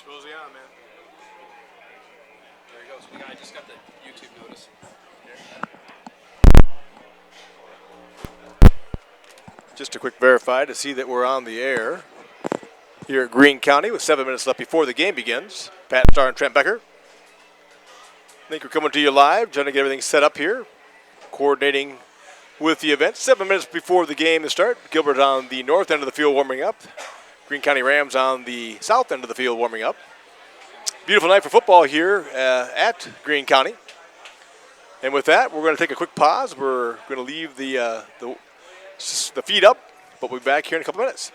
Rosie on, man. There he goes. I just got the YouTube notice. Just a quick verify to see that we're on the air here at Greene County with 7 minutes left before the game begins. Pat Starr and Trent Becker. I think we're coming to you live, trying to get everything set up here, coordinating with the event. 7 minutes before the game to start. Gilbert on the north end of the field warming up. Greene County Rams on the south end of the field warming up. Beautiful night for football here at Greene County. And with that, we're going to take a quick pause. We're going to leave the feed up, but we'll be back here in a couple minutes.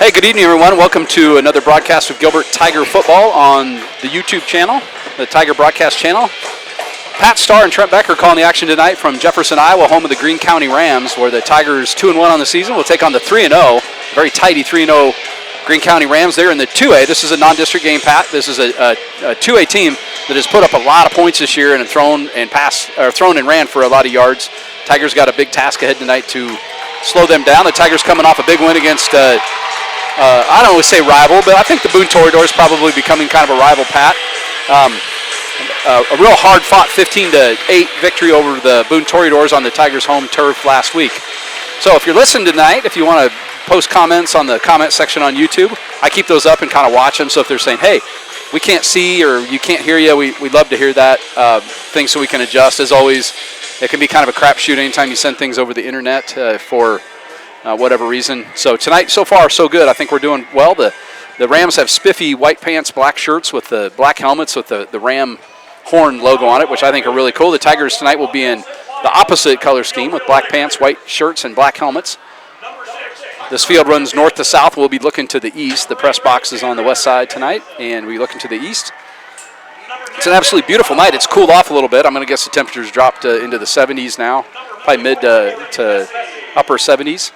Hey, good evening, everyone. Welcome to another broadcast of Gilbert Tiger football on the YouTube channel, the Tiger Broadcast Channel. Pat Starr and Trent Becker calling the action tonight from Jefferson, Iowa, home of the Greene County Rams, where the Tigers 2-1 on the season will take on the 3-0, very tidy 3-0 Greene County Rams. They're in the 2A. This is a non-district game, Pat. This is a 2A team that has put up a lot of points this year and thrown and ran for a lot of yards. Tigers got a big task ahead tonight to slow them down. The Tigers coming off a big win against, I don't always say rival, but I think the Boone Toreador is probably becoming kind of a rival, Pat. A real hard-fought 15-8 victory over the Boone Toreadors on the Tigers' home turf last week. So if you're listening tonight, if you want to post comments on the comment section on YouTube, I keep those up and kind of watch them. So if they're saying, hey, we can't see or you can't hear you, we'd love to hear that thing so we can adjust. As always, it can be kind of a crapshoot anytime you send things over the internet for whatever reason. So tonight, so far, so good. I think we're doing well. The Rams have spiffy white pants, black shirts with the black helmets with the Ram horn logo on it, which I think are really cool. The Tigers tonight will be in the opposite color scheme with black pants, white shirts, and black helmets. This field runs north to south. We'll be looking to the east. The press box is on the west side tonight, and we're looking to the east. It's an absolutely beautiful night. It's cooled off a little bit. I'm going to guess the temperatures dropped into the 70s now, probably mid to upper 70s.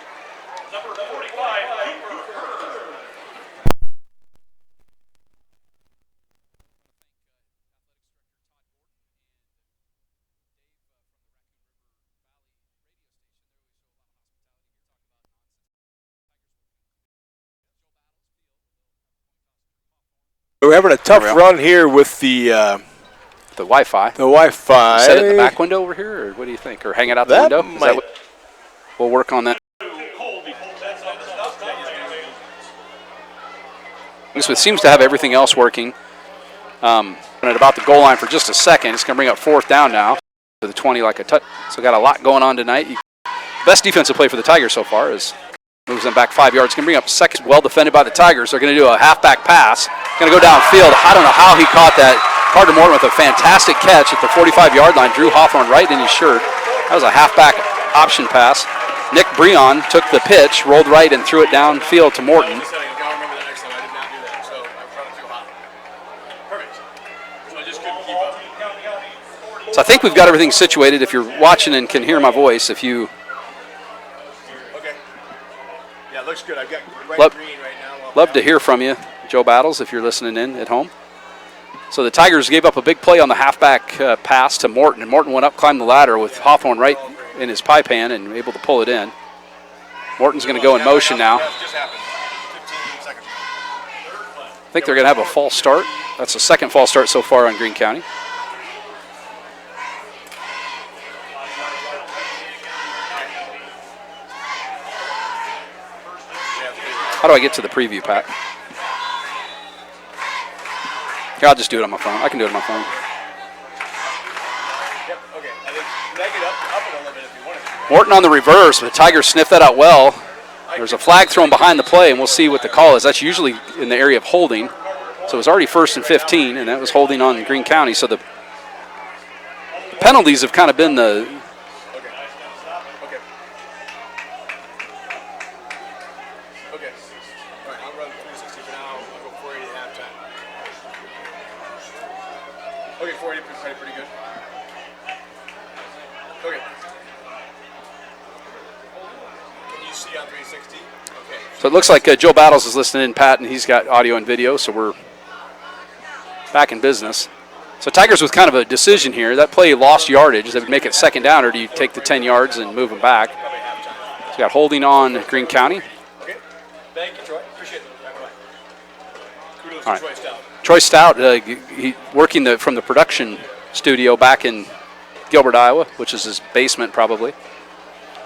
We're having a tough run here with the Wi-Fi. The Wi-Fi. Set it in the back window over here, or what do you think? Or hang it out the window? We'll work on that. This seems to have everything else working. And at about the goal line for just a second. It's going to bring up fourth down now to the 20 like a touch. So got a lot going on tonight. Best defensive play for the Tigers so far is moves them back 5 yards. Going to bring up second. Well defended by the Tigers. They're going to do a halfback pass. Going to go downfield. I don't know how he caught that. Carter Morton with a fantastic catch at the 45-yard line. Drew Hawthorne right in his shirt. That was a halfback option pass. Nick Breon took the pitch, rolled right, and threw it downfield to Morton. So I think we've got everything situated. If you're watching and can hear my voice, if you... Okay. Yeah, it looks good. I've got green right now. Love to hear from you, Joe Battles, if you're listening in at home. So the Tigers gave up a big play on the halfback pass to Morton, and Morton went up, climbed the ladder with Hawthorne right in his pie pan and able to pull it in. Morton's going to go in motion now. I think they're going to have a false start. That's the second false start so far on Greene County. How do I get to the preview, Pat? Here, I'll just do it on my phone. I can do it on my phone. Yep, okay. I think drag it up a little bit if you want to. Morton on the reverse, but the Tigers sniffed that out well. There's a flag thrown behind the play, and we'll see what the call is. That's usually in the area of holding. So it was already 1st and 15, and that was holding on Greene County. So the penalties have kind of been the... Okay, 480 is pretty good. Okay. Can you see on 360? Okay. So it looks like Joe Battles is listening in, Pat, and he's got audio and video, so we're back in business. So Tigers with kind of a decision here. That play lost yardage. They would make it second down, or do you take the 10 yards and move them back? So you got holding on Greene County. Okay. Thank you, Troy. Appreciate it. Kudos All to right. Troy Stout. Troy Stout, he working from the production studio back in Gilbert, Iowa, which is his basement probably.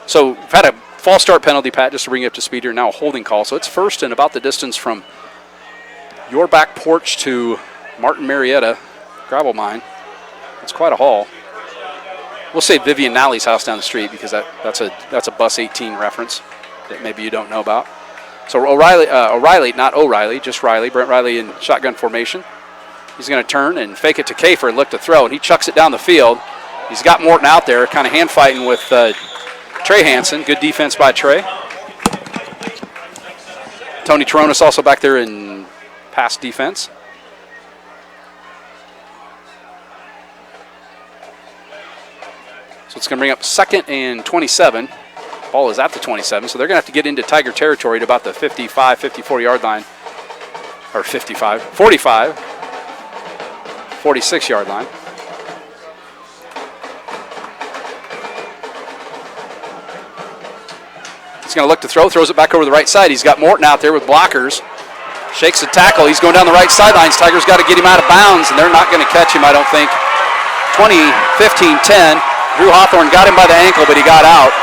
So we've had a false start penalty, Pat, just to bring you up to speed here. Now a holding call. So it's first and about the distance from your back porch to Martin Marietta gravel mine. It's quite a haul. We'll say Vivian Nally's house down the street because that's a Bus 18 reference that maybe you don't know about. So O'Reilly, not O'Reilly, just Riley. Brent Riley in shotgun formation. He's going to turn and fake it to Kafer and look to throw, and he chucks it down the field. He's got Morton out there, kind of hand fighting with Trey Hansen. Good defense by Trey. Tony Toronis also back there in pass defense. So it's going to bring up 2nd and 27. Ball is at the 27, so they're going to have to get into Tiger territory to about the 55, 54-yard line. Or 45, 45, 46-yard line. He's going to look to throw, throws it back over the right side. He's got Morton out there with blockers. Shakes a tackle. He's going down the right sidelines. Tigers got to get him out of bounds, and they're not going to catch him, I don't think. 15-10. Drew Hawthorne got him by the ankle, but he got out.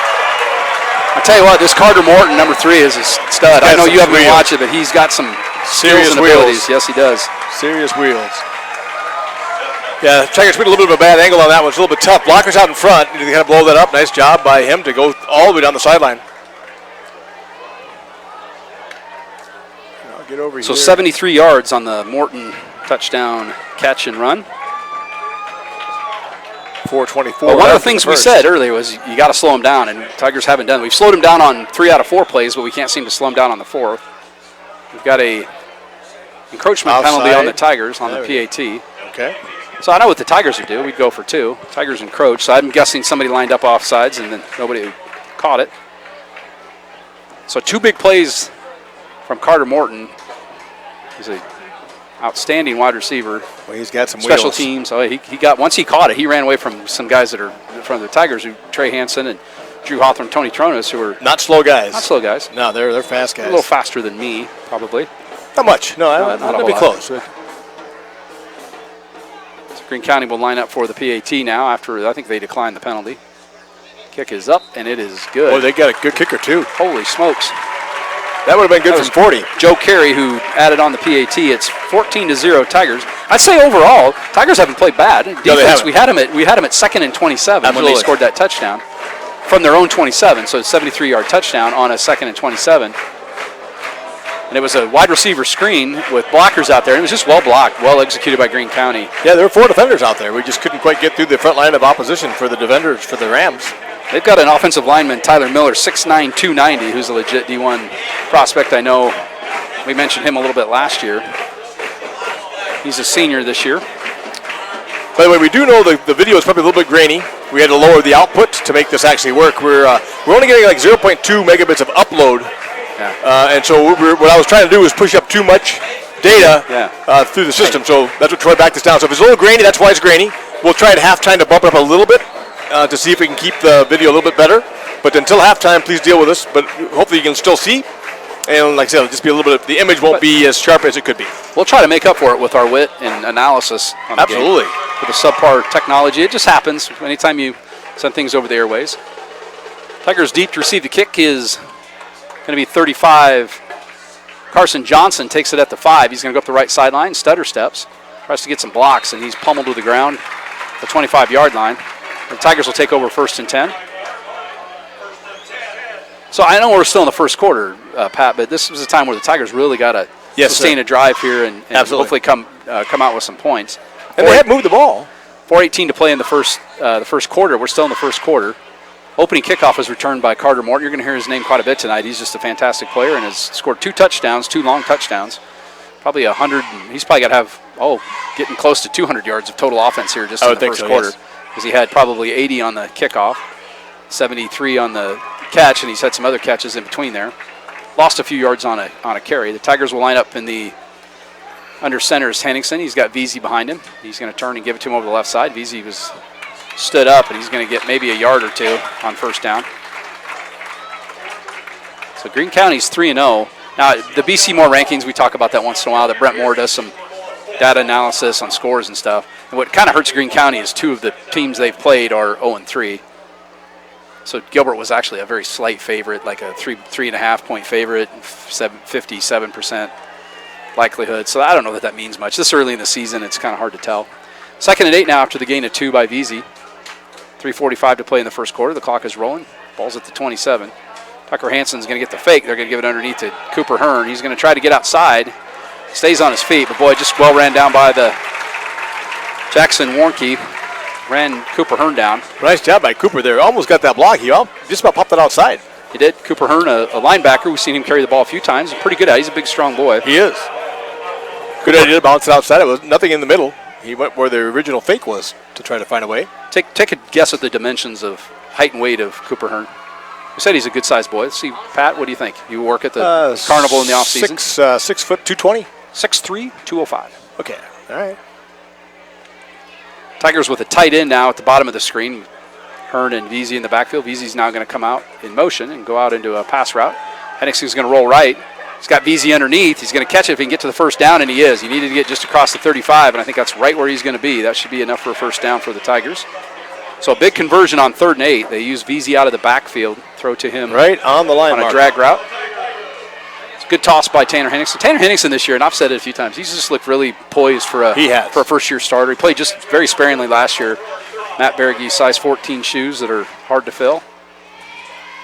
I'll tell you what, this Carter Morton, number 3, is a stud. I know you haven't been watching, but he's got some serious abilities. Yes, he does. Serious wheels. Yeah, Tigers put a little bit of a bad angle on that one. It's a little bit tough. Blockers out in front. They kind of blow that up. Nice job by him to go all the way down the sideline. I'll get over so here. 73 yards on the Morton touchdown catch and run. 4:24. Well, one of the things we said earlier was you got to slow him down, and Tigers haven't done it. We've slowed him down on 3 out of 4 plays, but we can't seem to slow him down on the 4th. We've got a encroachment penalty on the Tigers on the PAT. Okay. So I know what the Tigers would do. We'd go for 2. Tigers encroach. So I'm guessing somebody lined up offsides, and then nobody caught it. So 2 big plays from Carter Morton. He's an outstanding wide receiver. Well, he's got some special wheels. teams. Oh, he got once he caught it, he ran away from some guys that are from the Tigers, who Trey Hansen and Drew Hawthorne, Tony Toronis, who are not slow guys. Not slow guys. No, they're fast guys. A little faster than me, probably. Not much. No, not that'd be close. So Greene County will line up for the PAT now after I think they declined the penalty. Kick is up, and it is good. Boy, they got a good kicker, too. Holy smokes. That would have been good from 40. Joe Carey, who added on the PAT. It's 14-0 Tigers. I'd say overall, Tigers haven't played bad. Defense, no, they haven't. we had them at 2nd and 27 Absolutely. when they scored that touchdown from their own 27. So it's a 73-yard touchdown on a 2nd and 27. And it was a wide receiver screen with blockers out there. It was just well blocked, well executed by Greene County. Yeah, there were 4 defenders out there. We just couldn't quite get through the front line of opposition for the defenders for the Rams. They've got an offensive lineman, Tyler Miller, 6'9", 290, who's a legit D1 prospect. I know we mentioned him a little bit last year. He's a senior this year. By the way, we do know the video is probably a little bit grainy. We had to lower the output to make this actually work. We're only getting like 0.2 megabits of upload. Yeah. And so what I was trying to do was push up too much data through the system. So that's what Troy backed us down. So if it's a little grainy, that's why it's grainy. We'll try at halftime to bump it up a little bit to see if we can keep the video a little bit better. But until halftime, please deal with us. But hopefully you can still see. And like I said, it'll just be a little bit, the image won't be as sharp as it could be. We'll try to make up for it with our wit and analysis on the Absolutely. game. With the subpar technology. It just happens anytime you send things over the airways. Tigers deep to receive the kick is going to be 35. Carson Johnson takes it at the 5. He's going to go up the right sideline, stutter steps, tries to get some blocks, and he's pummeled to the ground at the 25-yard line. The Tigers will take over 1st and 10. So I know we're still in the first quarter, Pat, but this was a time where the Tigers really got to sustain a drive here and hopefully come out with some points. And they have moved the ball. 4:18 to play in the first quarter. We're still in the first quarter. Opening kickoff is returned by Carter Morton. You're going to hear his name quite a bit tonight. He's just a fantastic player and has scored 2 touchdowns, 2 long touchdowns. Probably 100. He's probably got to have, getting close to 200 yards of total offense here just in the first quarter. Because he had probably 80 on the kickoff, 73 on the catch, and he's had some other catches in between there. Lost a few yards on a carry. The Tigers will line up in the under center is Henningsen. He's got Veazey behind him. He's going to turn and give it to him over the left side. Veazey was stood up, and he's going to get maybe a yard or 2 on 1st down. So Greene County's 3-0. Now, the BC Moore rankings, we talk about that once in a while, that Brent Moore does some data analysis on scores and stuff. And what kind of hurts Greene County is 2 of the teams they've played are 0-3. So Gilbert was actually a very slight favorite, like a 3.5 point favorite, 57% likelihood. So I don't know that means much. This early in the season, it's kind of hard to tell. 2nd and 8 now after the gain of 2 by Veazey. 3:45 to play in the first quarter. The clock is rolling. Ball's at the 27. Tucker Hansen's going to get the fake. They're going to give it underneath to Cooper Hearn. He's going to try to get outside. Stays on his feet, but boy, just well ran down by the Jackson Warnke. Ran Cooper Hearn down. Nice job by Cooper there. Almost got that block. He just about popped it outside. He did. Cooper Hearn, a linebacker. We've seen him carry the ball a few times. Pretty good at it. He's a big, strong boy. He is. Good idea to bounce it outside. It was nothing in the middle. He went where the original fake was to try to find a way. Take a guess at the dimensions of height and weight of Cooper Hearn. You said he's a good-sized boy. Let's see, Pat, what do you think? You work at the Carnival in the offseason? 6 foot, 220. 6'3", 205. Okay, all right. Tigers with a tight end now at the bottom of the screen. Hearn and Veazey in the backfield. Veazey's now going to come out in motion and go out into a pass route. Henningson's going to roll right. He's got Veazey underneath. He's going to catch it if he can get to the first down, and he is. He needed to get just across the 35, and I think that's right where he's going to be. That should be enough for a first down for the Tigers. So a big conversion on 3rd and 8. They use Veazey out of the backfield. Throw to him right on the line on a drag route. It's a good toss by Tanner Henningson. Tanner Henningson this year, and I've said it a few times, he's just looked really poised for a first-year starter. He played just very sparingly last year. Matt Berge's size 14 shoes that are hard to fill.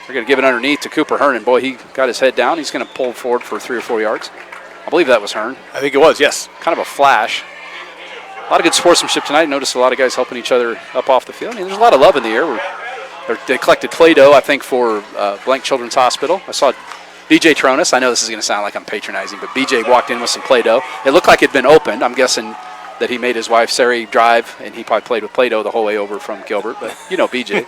They're going to give it underneath to Cooper Hearn, and boy, he got his head down. He's going to pull forward for 3 or 4 yards. I believe that was Hearn. I think it was, yes. Kind of a flash. A lot of good sportsmanship tonight. Noticed a lot of guys helping each other up off the field. I mean, there's a lot of love in the air. They collected Play-Doh, I think, for Blank Children's Hospital. I saw BJ Tronis. I know this is going to sound like I'm patronizing, but BJ walked in with some Play-Doh. It looked like it had been opened. I'm guessing that he made his wife, Sari, drive, and he probably played with Play-Doh the whole way over from Gilbert. But you know BJ.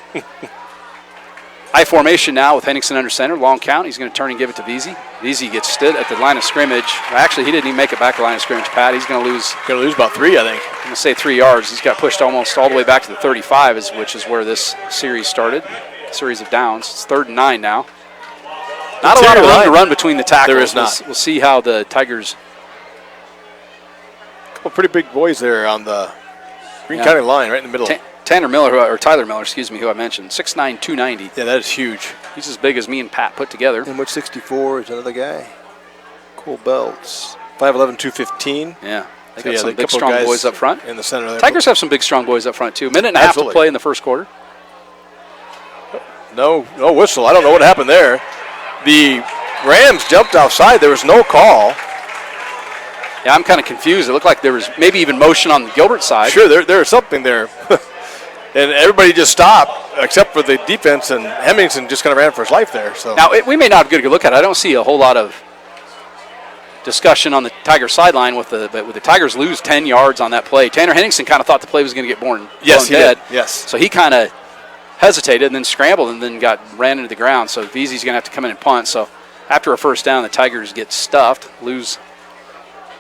High formation now with Henningson under center. Long count. He's going to turn and give it to Veazey. Veazey gets stood at the line of scrimmage. Actually, he didn't even make it back to the line of scrimmage, Pat. He's going to lose. Going to lose about 3, I think. I'm going to say 3 yards. He's got pushed almost all the way back to the 35, which is where this series started. Series of downs. It's 3rd and 9 now. Not a lot of room to run between the tackles. There is not. We'll see how the Tigers. A couple pretty big boys there on the Greene County line, right in the middle. Tyler Miller, who I mentioned, 6'9", 290. Yeah, that is huge. He's as big as me and Pat put together. And what's 64 is another guy. Cole Belts, 5'11", 215. Yeah, they got some big, strong boys up front. In the center there. Tigers have some big, strong boys up front, too. Minute and a half to play in the first quarter. No whistle. I don't know what happened there. The Rams jumped offside. There was no call. Yeah, I'm kind of confused. It looked like there was maybe even motion on the Gilbert side. Sure, there was something there. And everybody just stopped, except for the defense, and Henningson just kind of ran for his life there. So now, we may not have a good look at it. I don't see a whole lot of discussion on the Tigers sideline with the Tigers lose 10 yards on that play. Tanner Henningson kind of thought the play was going to get blown dead. Did. Yes. So he kind of hesitated and then scrambled and then ran into the ground. So Veazey's going to have to come in and punt. So after a first down, the Tigers get stuffed, lose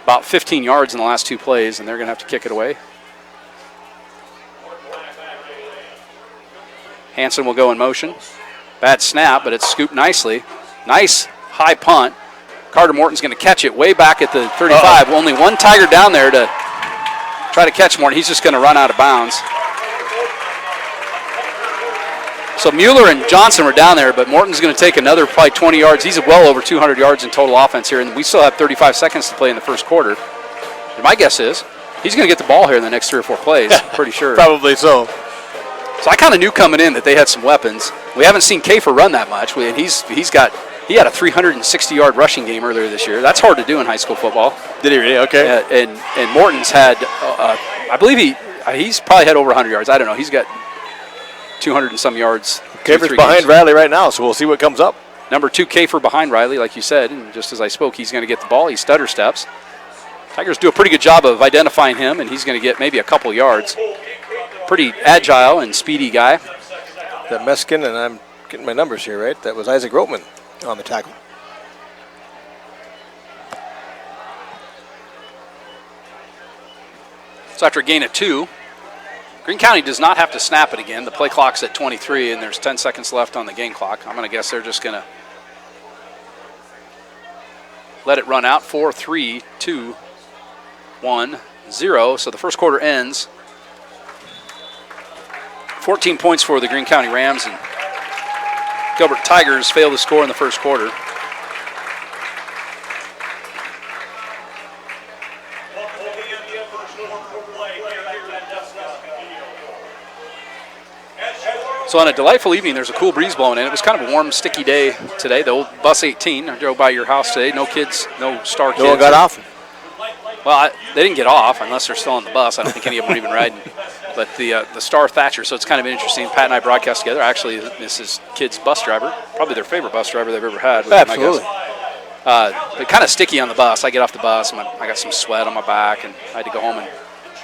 about 15 yards in the last 2 plays, and they're going to have to kick it away. Hanson will go in motion. Bad snap, but it's scooped nicely. Nice high punt. Carter Morton's going to catch it way back at the 35. Only one Tiger down there to try to catch Morton. He's just going to run out of bounds. So Mueller and Johnson were down there, but Morton's going to take another probably 20 yards. He's well over 200 yards in total offense here, and we still have 35 seconds to play in the first quarter. And my guess is he's going to get the ball here in the next 3 or 4 plays, pretty sure. Probably so. So I kind of knew coming in that they had some weapons. We haven't seen Kafer run that much, and he had a 360-yard rushing game earlier this year. That's hard to do in high school football. Did he really? Okay. And Morton's had, I believe he's probably had over 100 yards. I don't know. He's got 200 and some yards. Kafer's behind Riley right now, so we'll see what comes up. Number 2, Kafer behind Riley, like you said, and just as I spoke, he's going to get the ball. He stutter steps. Tigers do a pretty good job of identifying him, and he's going to get maybe a couple yards. Pretty agile and speedy guy. That Meskin, and I'm getting my numbers here, right? That was Isaac Rotman on the tackle. So after a gain of 2, Greene County does not have to snap it again. The play clock's at 23, and there's 10 seconds left on the game clock. I'm going to guess they're just going to let it run out. 4, 3, 2, 1, 0. So the first quarter ends. 14 points for the Greene County Rams, and Gilbert Tigers failed to score in the first quarter. So on a delightful evening, there's a cool breeze blowing in. It was kind of a warm, sticky day today. The old Bus 18, I drove by your house today. No kids, no star kids. No one got off? Well, they didn't get off unless they're still on the bus. I don't think any of them were even riding But the Star Thatcher, so it's kind of interesting. Pat and I broadcast together. Actually, this is kids' bus driver, probably their favorite bus driver they've ever had. Absolutely. But kind of sticky on the bus. I get off the bus, and I got some sweat on my back, and I had to go home and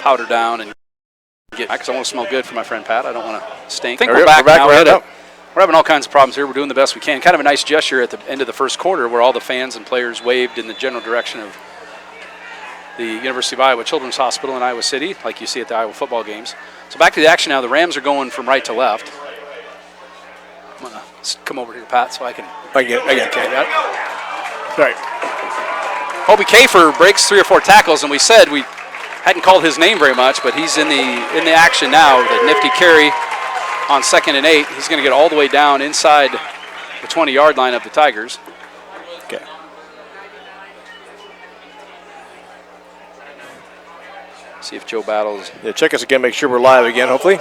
powder down and get back because I want to smell good for my friend Pat. I don't want to stink. I think we're back now. We're having all kinds of problems here. We're doing the best we can. Kind of a nice gesture at the end of the first quarter where all the fans and players waved in the general direction of the University of Iowa Children's Hospital in Iowa City, like you see at the Iowa football games. So back to the action now. The Rams are going from right to left. I'm going to come over here, Pat, so I can get it. Okay, got it. All right. Hobie Kafer breaks 3 or 4 tackles, and we said we hadn't called his name very much, but he's in the action now. The nifty carry on 2nd and 8. He's going to get all the way down inside the 20-yard line of the Tigers. Okay. See if Joe Battles. Yeah, check us again. Make sure we're live again, hopefully.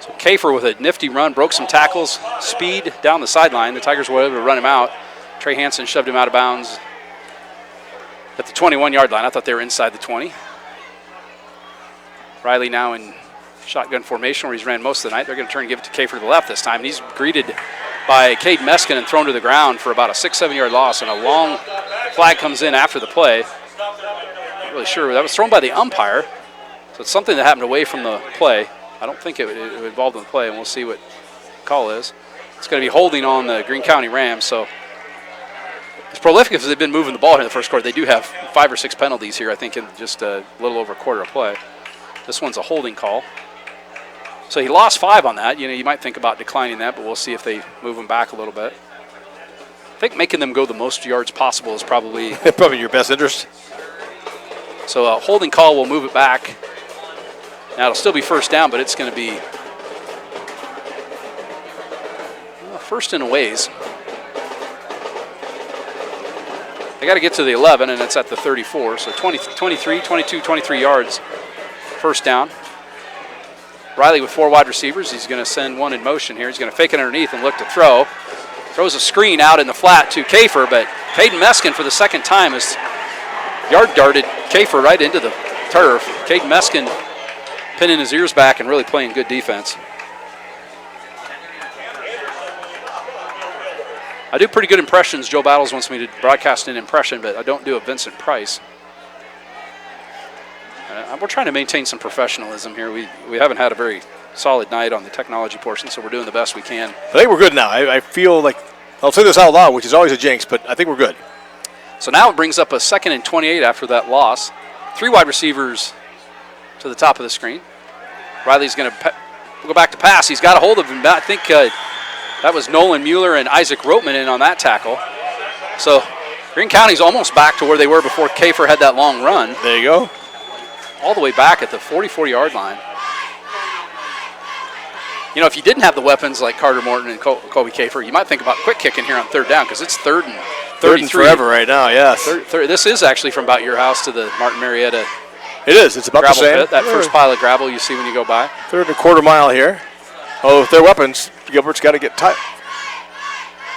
So Kafer with a nifty run, broke some tackles, speed down the sideline. The Tigers were able to run him out. Trey Hansen shoved him out of bounds at the 21-yard line. I thought they were inside the 20. Riley now in shotgun formation where he's ran most of the night. They're going to turn and give it to Kafer to the left this time. And he's greeted by Cade Meskin and thrown to the ground for about a 6-7 yard loss. And a long flag comes in after the play. Not really sure. That was thrown by the umpire. So it's something that happened away from the play. I don't think it involved in the play, and we'll see what the call is. It's going to be holding on the Greene County Rams. So as prolific as they've been moving the ball here in the first quarter, they do have 5 or 6 penalties here, I think, in just a little over a quarter of play. This one's a holding call. So he lost 5 on that. You know, you might think about declining that, but we'll see if they move him back a little bit. I think making them go the most yards possible is probably your best interest. So a holding call will move it back. Now it'll still be first down, but it's going to be first in a ways. They got to get to the 11, and it's at the 34. So 23 yards, first down. Riley with 4 wide receivers. He's going to send one in motion here. He's going to fake it underneath and look to throw. Throws a screen out in the flat to Kafer, but Caden Meskin for the second time has yard darted Kafer right into the turf. Caden Meskin pinning his ears back and really playing good defense. I do pretty good impressions. Joe Battles wants me to broadcast an impression, but I don't do a Vincent Price. We're trying to maintain some professionalism here. We haven't had a very solid night on the technology portion, so we're doing the best we can. I think we're good now. I feel like, I'll say this out loud, which is always a jinx, but I think we're good. So now it brings up a 2nd and 28 after that loss. 3 wide receivers to the top of the screen. Riley's going to go back to pass. He's got a hold of him. I think that was Nolan Mueller and Isaac Roteman in on that tackle. So Greene County's almost back to where they were before Kafer had that long run. There you go. All the way back at the 44-yard line. You know, if you didn't have the weapons like Carter Morton and Kobe Kafer, you might think about quick kicking here on 3rd down because it's 3rd and 33. 3rd and forever right now, yes. This is actually from about your house to the Martin Marietta. It is. It's about the same. Pit, that first pile of gravel you see when you go by. 3rd and a quarter mile here. Oh, with their weapons, Gilbert's got to get tight.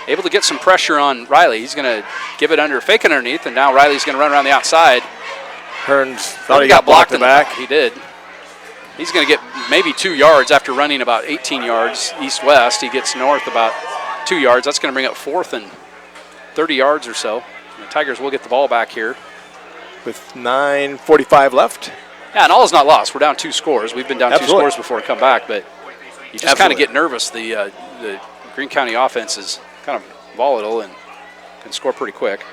Able to get some pressure on Riley. He's going to give it fake it underneath, and now Riley's going to run around the outside. Hearns thought he got blocked in the back. He did. He's going to get maybe 2 yards after running about 18 yards east-west. He gets north about 2 yards. That's going to bring up 4th and 30 yards or so. And the Tigers will get the ball back here. With 9:45 left. Yeah, and all is not lost. We're down 2 scores. We've been down Absolutely. 2 scores before we come back, but you just kind of get nervous. The Greene County offense is kind of volatile and can score pretty quick.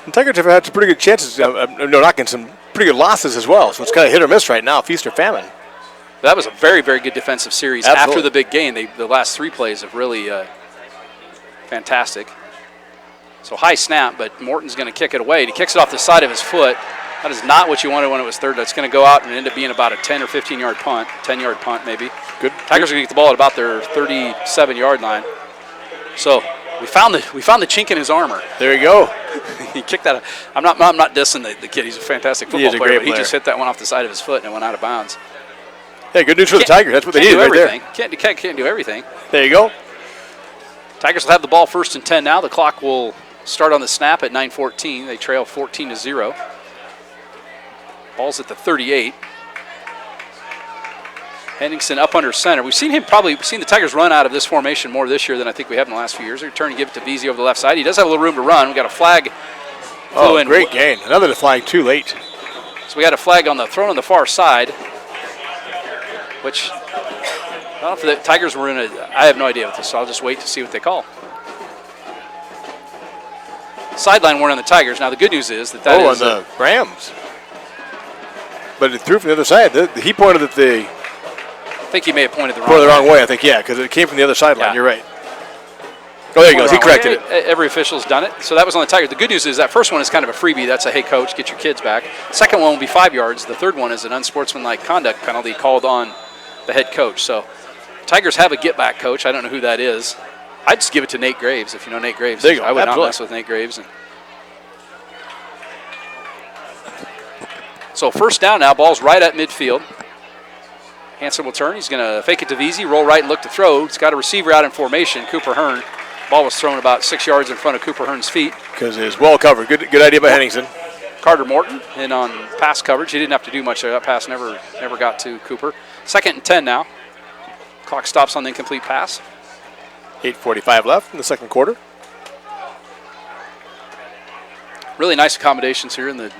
The Tigers have had some pretty good chances, knocking some pretty good losses as well. So it's kind of hit or miss right now, feast or famine. That was a very, very good defensive series. Absolutely. After the big game. The last 3 plays have really fantastic. So high snap, but Morton's going to kick it away. And he kicks it off the side of his foot. That is not what you wanted when it was 3rd. That's going to go out and end up being about a 10 or 15-yard punt, 10-yard punt maybe. Good. Tigers are going to get the ball at about their 37-yard line. So we found the chink in his armor. There you go. He kicked that. I'm not dissing the kid. He's a fantastic football player, but he just hit that one off the side of his foot and it went out of bounds. Hey, good news for the Tigers. That's what they needed right there. Can't do everything. There you go. Tigers will have the ball 1st and 10 now. The clock will start on the snap at 9:14. They trail 14-0. Ball's at the 38. Henningsen up under center. We've seen the Tigers run out of this formation more this year than I think we have in the last few years. They're turning to give it to Veazey over the left side. He does have a little room to run. We got a flag. Oh, great gain. Another flag too late. So we got a flag thrown on the far side, which I don't know if the Tigers were in I have no idea with this, so I'll just wait to see what they call. Sideline weren't on the Tigers. Now the good news is that on the Rams. But it threw from the other side. He pointed at the. I think he may have pointed the wrong way. I think, yeah, because it came from the other sideline. Yeah. You're right. Oh, there he goes. He corrected it. Every official's done it. So that was on the Tigers. The good news is that first one is kind of a freebie. That's a, hey, coach, get your kids back. Second one will be 5 yards. The third one is an unsportsmanlike conduct penalty called on the head coach. So Tigers have a get-back coach. I don't know who that is. I'd just give it to Nate Graves, if you know Nate Graves. There you go. I would Absolutely. not mess with Nate Graves. So first down now. Ball's right at midfield. Hansen will turn. He's going to fake it to Veazey, roll right and look to throw. He's got a receiver out in formation, Cooper Hearn. Ball was thrown about 6 yards in front of Cooper Hearn's feet. Because it was well covered. Good idea by Henningsen. Carter Morton in on pass coverage. He didn't have to do much there. That pass never got to Cooper. 2nd and 10 now. Clock stops on the incomplete pass. 8:45 left in the second quarter. Really nice accommodations here in the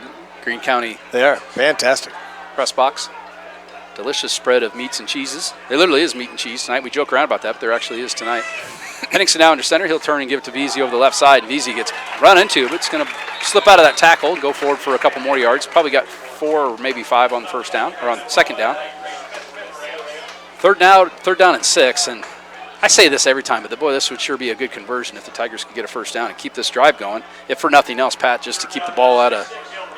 Greene County. They are fantastic. Press box. Delicious spread of meats and cheeses. There literally is meat and cheese tonight. We joke around about that, but there actually is tonight. Henningsen now under center. He'll turn and give it to Veazey over the left side. And Veazey gets run into, but it's going to slip out of that tackle and go forward for a couple more yards. Probably got 4 or maybe 5 on the first down, or on second down. Third down and 6. And I say this every time, but this would sure be a good conversion if the Tigers could get a first down and keep this drive going. If for nothing else, Pat, just to keep the ball out of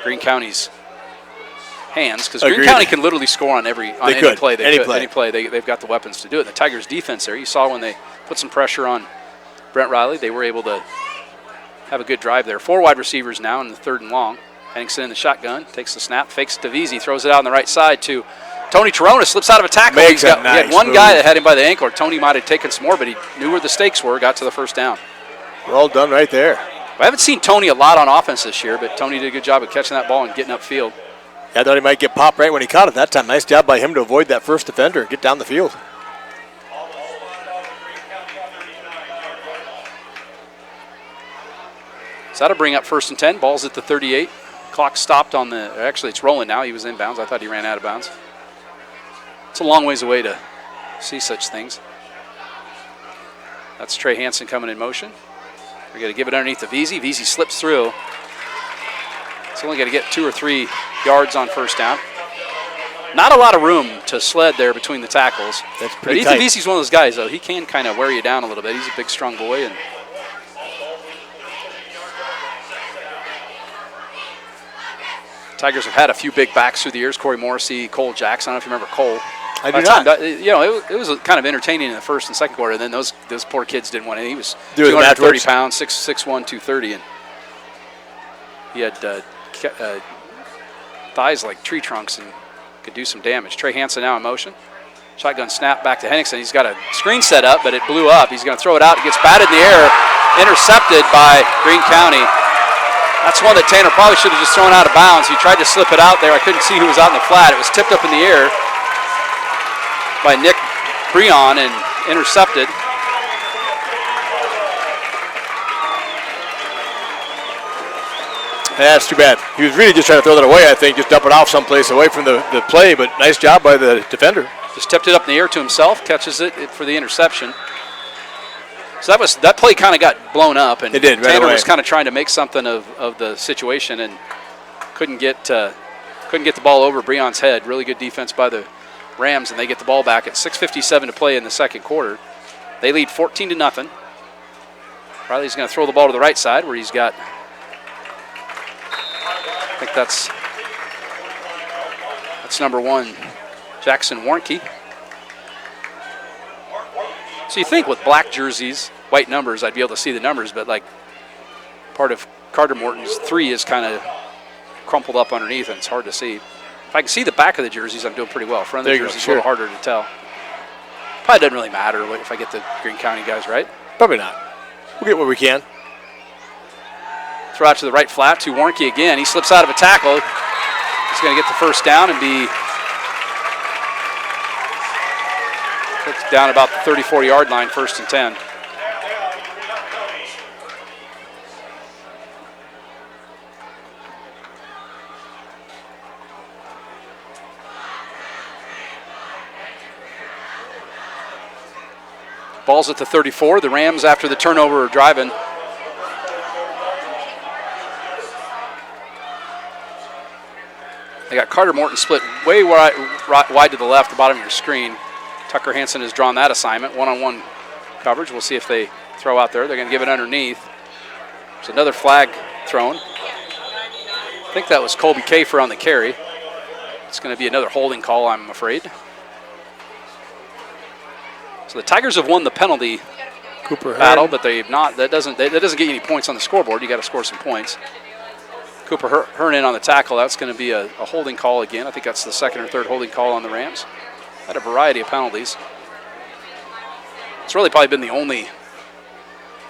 Greene County's hands, because Greene County can literally score on any play. Any play. They've got the weapons to do it. The Tigers' defense there, you saw when they put some pressure on Brent Riley, they were able to have a good drive there. 4 wide receivers now in the 3rd and long. Henningsen in the shotgun, takes the snap, fakes it to Veazey, throws it out on the right side to Tony Torona, slips out of a tackle. He had one guy that had him by the ankle, or Tony might have taken some more, but he knew where the stakes were, got to the first down. Well done right there. I haven't seen Tony a lot on offense this year, but Tony did a good job of catching that ball and getting upfield. I thought he might get popped right when he caught it that time. Nice job by him to avoid that first defender and get down the field. So that'll bring up 1st and 10. Ball's at the 38. Clock stopped on the, actually it's rolling now. He was inbounds. I thought he ran out of bounds. It's a long ways away to see such things. That's Trey Hansen coming in motion. We're going to give it underneath to Veazey. Veazey slips through. It's only got to get 2 or 3 yards on first down. Not a lot of room to sled there between the tackles. That's pretty tight. Ethan Veazey's one of those guys, though. He can kind of wear you down a little bit. He's a big, strong boy. And Tigers have had a few big backs through the years. Corey Morrissey, Cole Jackson. I don't know if you remember Cole. I do not. It was kind of entertaining in the first and second quarter. And then those poor kids didn't want it. He was Doing 230 pounds, 6'1", 230, and he had thighs like tree trunks and could do some damage. Trey Hansen now in motion. Shotgun snap back to Henningsen. He's got a screen set up, but it blew up. He's going to throw it out. It gets batted in the air, intercepted by Greene County. That's one that Tanner probably should have just thrown out of bounds. He tried to slip it out there. I couldn't see who was out in the flat. It was tipped up in the air by Nick Breon and intercepted. Yeah, that's too bad. He was really just trying to throw that away, I think, just dump it off someplace away from the play, but nice job by the defender. Just tipped it up in the air to himself, catches it for the interception. So that play kind of got blown up, and it did, right Tanner away. Was kind of trying to make something of the situation and couldn't get the ball over Breon's head. Really good defense by the Rams, and they get the ball back at 6:57 to play in the second quarter. They lead 14-0. Riley's going to throw the ball to the right side where he's got, I think that's number 1, Jackson Warnke. So you think with black jerseys, white numbers, I'd be able to see the numbers, but like part of Carter Morton's 3 is kind of crumpled up underneath, and it's hard to see. If I can see the back of the jerseys, I'm doing pretty well. Front of the jerseys, a little harder to tell. Probably doesn't really matter if I get the Greene County guys right. Probably not. We'll get what we can. Throw out to the right flat to Warnke again. He slips out of a tackle. He's going to get the first down and be down about the 34-yard line, 1st and 10. Ball's at the 34. The Rams, after the turnover, are driving. They got Carter Morton split way wide to the left, the bottom of your screen. Tucker Hansen has drawn that assignment, one-on-one coverage. We'll see if they throw out there. They're going to give it underneath. There's another flag thrown. I think that was Colby Kafer on the carry. It's going to be another holding call, I'm afraid. So the Tigers have won the penalty battle, but they've not. That doesn't get you any points on the scoreboard. You got to score some points. Cooper Hearn in on the tackle. That's going to be a holding call again. I think that's the 2nd or 3rd holding call on the Rams. Had a variety of penalties. It's really probably been the only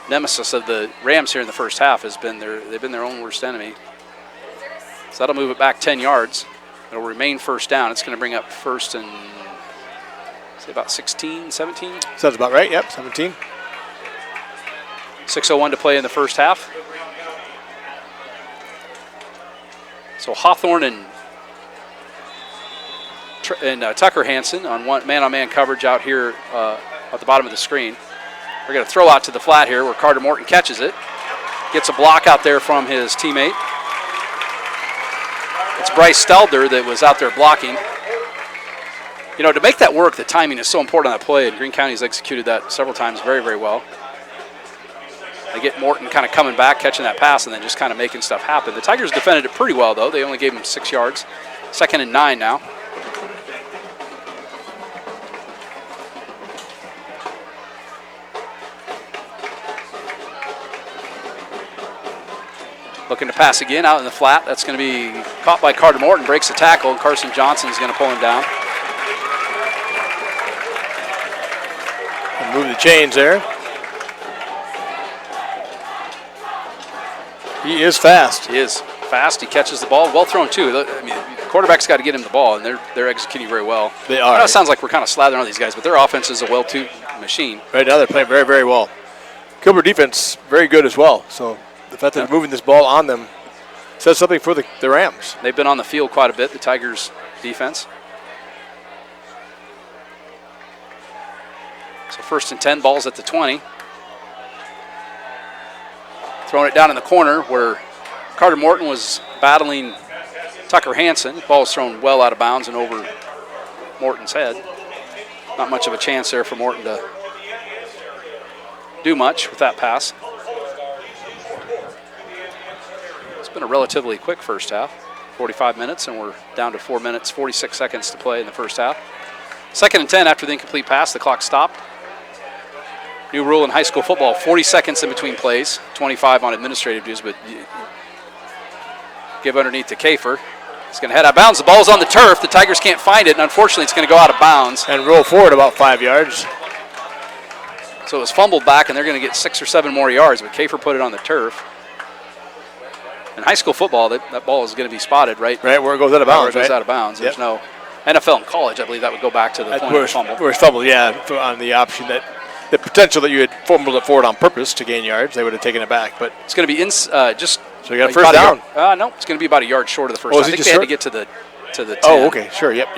nemesis of the Rams here in the first half. They've been their own worst enemy. So that'll move it back 10 yards. It'll remain 1st down. It's going to bring up 1st and say about 16, 17. Sounds about right. Yep, 17. 6:01 to play in the first half. So Hawthorne and Tucker Hansen on one man-on-man coverage out here at the bottom of the screen. They're going to throw out to the flat here where Carter Morton catches it. Gets a block out there from his teammate. It's Bryce Stelder that was out there blocking. You know, to make that work, the timing is so important on that play, and Greene County's executed that several times very, very well. They get Morton kind of coming back, catching that pass, and then just kind of making stuff happen. The Tigers defended it pretty well, though. They only gave him 6 yards. 2nd and 9 now. Looking to pass again out in the flat. That's going to be caught by Carter Morton, breaks the tackle, and Carson Johnson is going to pull him down. And move the chains there. He is fast. He is fast. He catches the ball. Well thrown, too. I mean, the quarterback's got to get him the ball, and they're executing very well. They are. I know it sounds like we're kind of slathering on these guys, but their offense is a well-tuned machine. Right now they're playing very, very well. Gilbert defense, very good as well. So the fact that they're moving this ball on them says something for the Rams. They've been on the field quite a bit, the Tigers' defense. So 1st and 10, ball's at the 20. Throwing it down in the corner where Carter Morton was battling Tucker Hansen. Ball was thrown well out of bounds and over Morton's head. Not much of a chance there for Morton to do much with that pass. It's been a relatively quick first half, 45 minutes, and we're down to 4 minutes, 46 seconds to play in the first half. 2nd and 10 after the incomplete pass, the clock stopped. New rule in high school football, 40 seconds in between plays, 25 on administrative dues, but give underneath to Kafer. He's going to head out of bounds. The ball's on the turf. The Tigers can't find it, and unfortunately it's going to go out of bounds. And roll forward about 5 yards. So it was fumbled back, and they're going to get 6 or 7 more yards, but Kafer put it on the turf. In high school football, that ball is going to be spotted right where it goes out of bounds. Where it goes out of bounds. There's no NFL and college, I believe that would go back to the point of the fumble. Where it's fumbled, yeah, on the option that the potential that you had fumbled it forward on purpose to gain yards, they would have taken it back. But it's going to be just. So you got a first down. No, it's going to be about a yard short of the first down. I think they had to get to the 10. Oh, okay, sure, yep.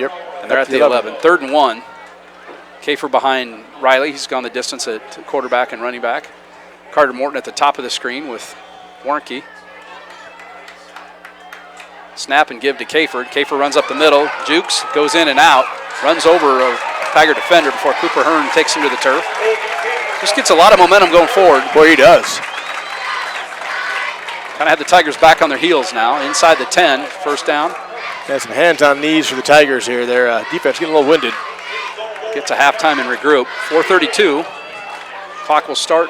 And they're at the 11. 3rd and 1. Kafer behind Riley. He's gone the distance at quarterback and running back. Carter Morton at the top of the screen with Warnke. Snap and give to Kafer. Kafer runs up the middle. Jukes goes in and out. Runs over a Tiger defender before Cooper Hearn takes him to the turf. Just gets a lot of momentum going forward. Boy, he does. Kind of have the Tigers back on their heels now. Inside the 10, 1st down. Got some hands on knees for the Tigers here. Their defense getting a little winded. Get to halftime and regroup. 4:32. Clock will start.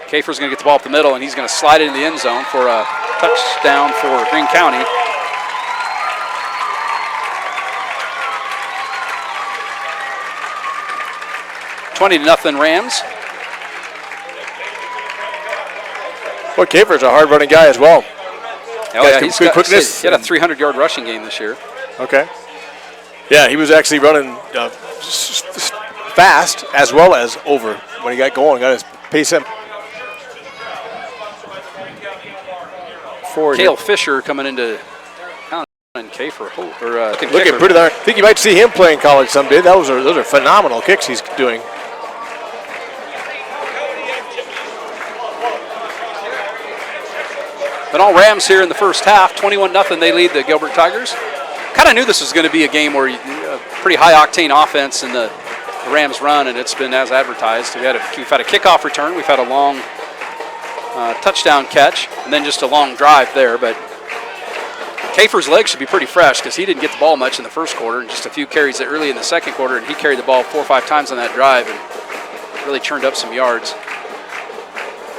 Kafer's going to get the ball up the middle, and he's going to slide it in the end zone for a touchdown for Greene County. $20-0 Rams. Well, Kafer's a hard-running guy as well. Oh, yeah, he's got a 300-yard rushing game this year. Okay. Yeah, he was actually running fast as well as over when he got going. Got his pace up. Cale Fisher coming into and K for looking pretty darn. I think you might see him play in college someday. Those are phenomenal kicks he's doing. But all Rams here in the first half, 21-0. They lead the Gilbert Tigers. Kind of knew this was going to be a game where pretty high octane offense in the Rams run, and it's been as advertised. We've had a kickoff return. We've had a long touchdown catch, and then just a long drive there. But Kafer's legs should be pretty fresh because he didn't get the ball much in the first quarter, and just a few carries early in the second quarter, and he carried the ball 4 or 5 times on that drive and really churned up some yards.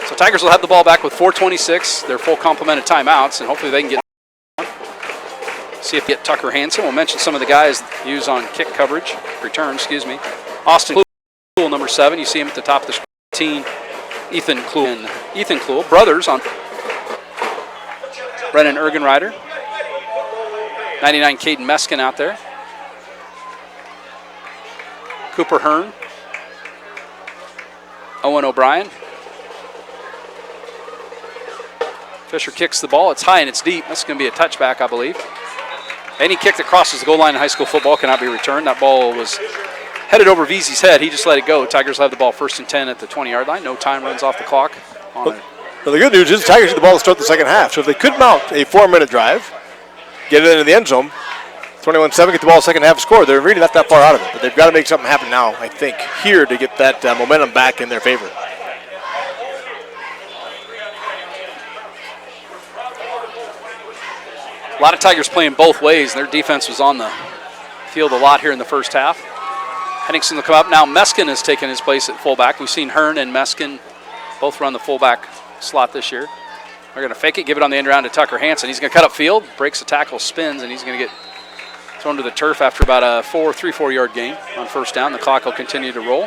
So Tigers will have the ball back with 4:26. Their full complement of timeouts, and hopefully they can get. See if they get Tucker Hansen. We'll mention some of the guys used on kick coverage, return, Austin Kluhl, number 7. You see him at the top of the screen. Ethan Kluhl, brothers on Brennan Ergenreiter. 99 Caden Meskin out there. Cooper Hearn. Owen O'Brien. Fisher kicks the ball. It's high and it's deep. That's going to be a touchback, I believe. Any kick that crosses the goal line in high school football cannot be returned. That ball was headed over Veazey's head. He just let it go. Tigers will have the ball 1st and 10 at the 20-yard line. No time runs off the clock. Well, the good news is the Tigers get the ball to start the second half. So if they could mount a 4-minute drive, get it into the end zone, 21-7, get the ball second half score, they're really not that far out of it. But they've got to make something happen now, I think, here to get that momentum back in their favor. A lot of Tigers playing both ways. Their defense was on the field a lot here in the first half. Henningsen will come up now. Meskin has taken his place at fullback. We've seen Hearn and Meskin both run the fullback slot this year. They're going to fake it, give it on the end round to Tucker Hansen. He's going to cut up field, breaks the tackle, spins, and he's going to get thrown to the turf after about a 3-4 yard gain on first down. The clock will continue to roll.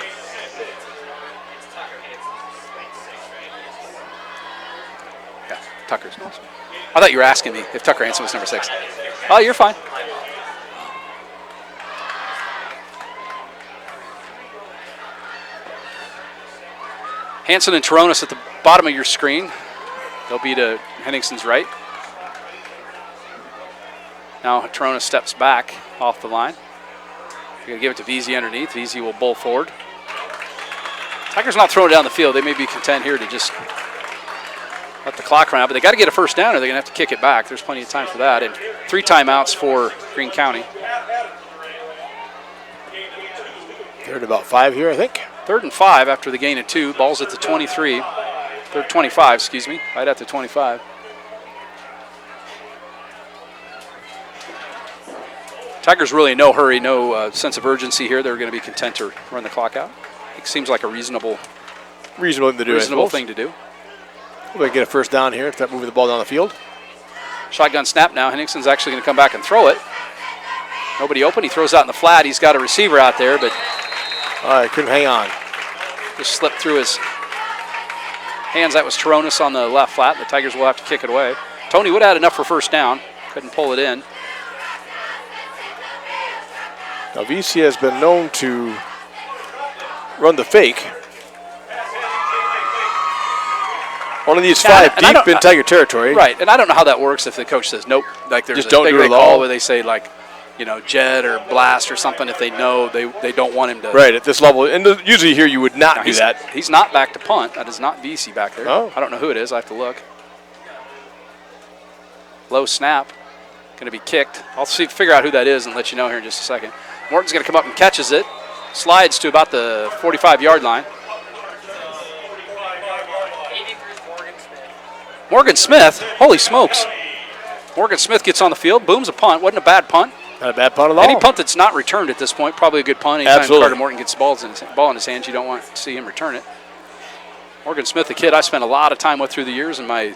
Yeah, Tucker's. I thought you were asking me if Tucker Hansen was number 6. Oh, you're fine. Hansen and Toronis at the bottom of your screen. They'll be to Henningsen's right. Now Toronis steps back off the line. You're going to give it to Veazey underneath. Veazey will bowl forward. Tigers not throwing it down the field. They may be content here to just let the clock run out, but they got to get a first down or they're going to have to kick it back. There's plenty of time for that. And 3 timeouts for Greene County. 3rd and about 5 here, I think. 3rd and 5 after the gain of 2. Ball's at the 23. 25, excuse me. Right at the 25. Tigers really in no hurry, no sense of urgency here. They're going to be content to run the clock out. It seems like a reasonable thing to do. We'll get a first down here. Start moving the ball down the field. Shotgun snap now. Henningsen's actually going to come back and throw it. Nobody open. He throws out in the flat. He's got a receiver out there, but couldn't hang on. Just slipped through his hands. That was Toronis on the left flat. The Tigers will have to kick it away. Tony would have had enough for first down. Couldn't pull it in. Now, VC has been known to run the fake. One of these 5 deep in Tiger territory. Right, and I don't know how that works if the coach says nope. Like there's just a don't thing do it they at call all. where they say like, jet or blast or something if they know they don't want him to. Right, at this level. And usually here you would not do that. He's not back to punt. That is not VC back there. Oh. I don't know who it is. I have to look. Low snap. Going to be kicked. I'll figure out who that is and let you know here in just a second. Morton's going to come up and catches it. Slides to about the 45-yard line. Morgan Smith, holy smokes. Morgan Smith gets on the field, booms a punt. Wasn't a bad punt. Not a bad punt at all. Any punt that's not returned at this point, probably a good punt. Anytime Absolutely. Carter Morton gets the ball in his hands, you don't want to see him return it. Morgan Smith, a kid I spent a lot of time with through the years in my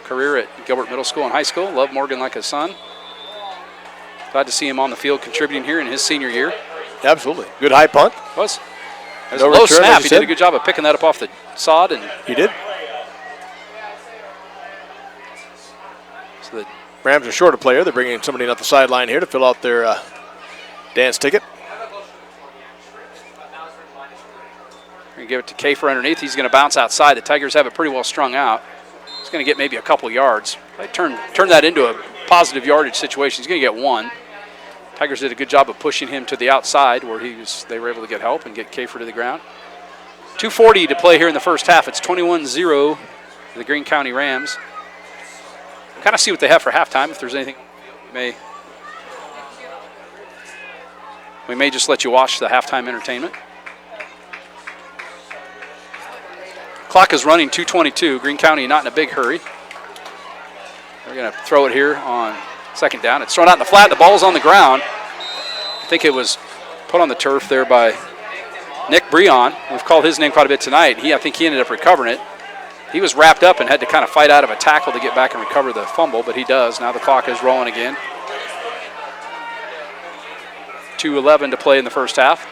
career at Gilbert Middle School and high school. Love Morgan like a son. Glad to see him on the field contributing here in his senior year. Absolutely. Good high punt. It was a No low return, snap. as you He did said. a good job of picking that up off the sod. And He did. so the Rams are short a player. They're bringing somebody in off the sideline here to fill out their Dance ticket. Going to give it to Kafer underneath. He's going to bounce outside. The Tigers have it pretty well strung out. He's going to get maybe a couple yards. I turn that into a positive yardage situation. He's going to get 1. Tigers did a good job of pushing him to the outside where they were able to get help and get Kafer to the ground. 2:40 to play here in the first half. It's 21-0 for the Greene County Rams. Kind of see what they have for halftime. If there's anything, we may just let you watch the halftime entertainment. Clock is running 2:22. Greene County not in a big hurry. They're going to throw it here on second down. It's thrown out in the flat. The ball's on the ground. I think it was put on the turf there by Nick Breon. We've called his name quite a bit tonight. I think he ended up recovering it. He was wrapped up and had to kind of fight out of a tackle to get back and recover the fumble, but he does. Now the clock is rolling again. 2:11 to play in the first half.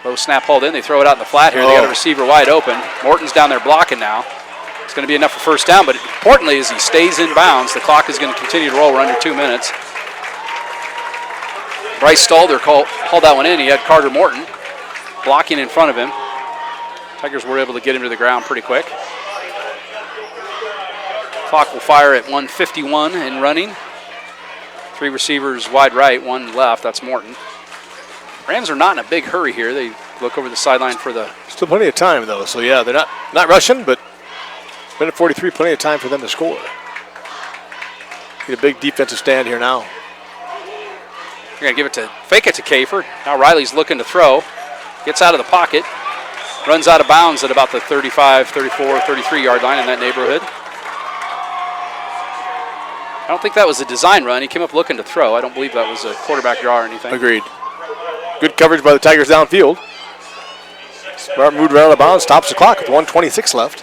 Low snap hauled in. They throw it out in the flat here. They got a receiver wide open. Morton's down there blocking now. It's going to be enough for first down, but importantly, as he stays in bounds, the clock is going to continue to roll. We're under 2 minutes. Bryce Stalder hauled that one in. He had Carter Morton blocking in front of him. Tigers were able to get him to the ground pretty quick. Clock will fire at 1:51 and running. 3 receivers wide right, 1 left. That's Morton. Rams are not in a big hurry here. They look over the sideline for the... Still plenty of time, though. So, yeah, they're not rushing, but minute 43, plenty of time for them to score. Get a big defensive stand here now. They're going to fake it to Kafer. Now Riley's looking to throw. Gets out of the pocket. Runs out of bounds at about the 35, 34, 33-yard line in that neighborhood. I don't think that was a design run. He came up looking to throw. I don't believe that was a quarterback draw or anything. Agreed. Good coverage by the Tigers downfield. Smart moved right out of bounds, stops the clock with 1:26 left.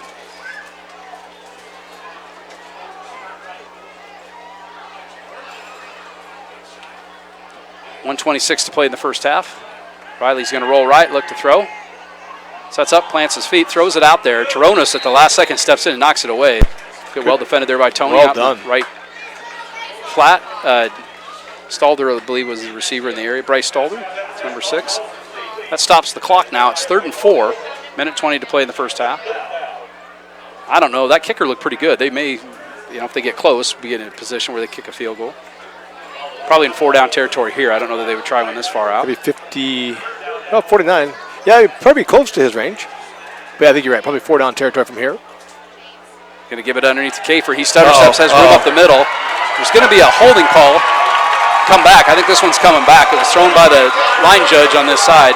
.126 to play in the first half. Riley's going to roll right, look to throw. Sets up, plants his feet, throws it out there. Taronis at the last second steps in and knocks it away. Good, well defended there by Tony. Well done. Right flat. Stalder, I believe, was the receiver in the area. Bryce Stalder, it's number 6. That stops the clock now. It's 3rd and 4. Minute 20 to play in the first half. I don't know. That kicker looked pretty good. They may, if they get close, be in a position where they kick a field goal. Probably in 4-down territory here. I don't know that they would try one this far out. Maybe 49. Yeah, probably close to his range. But yeah, I think you're right. Probably 4-down territory from here. Going to give it underneath to Kafer. He stutter steps, has room up the middle. There's going to be a holding call. Come back. I think this one's coming back. It was thrown by the line judge on this side.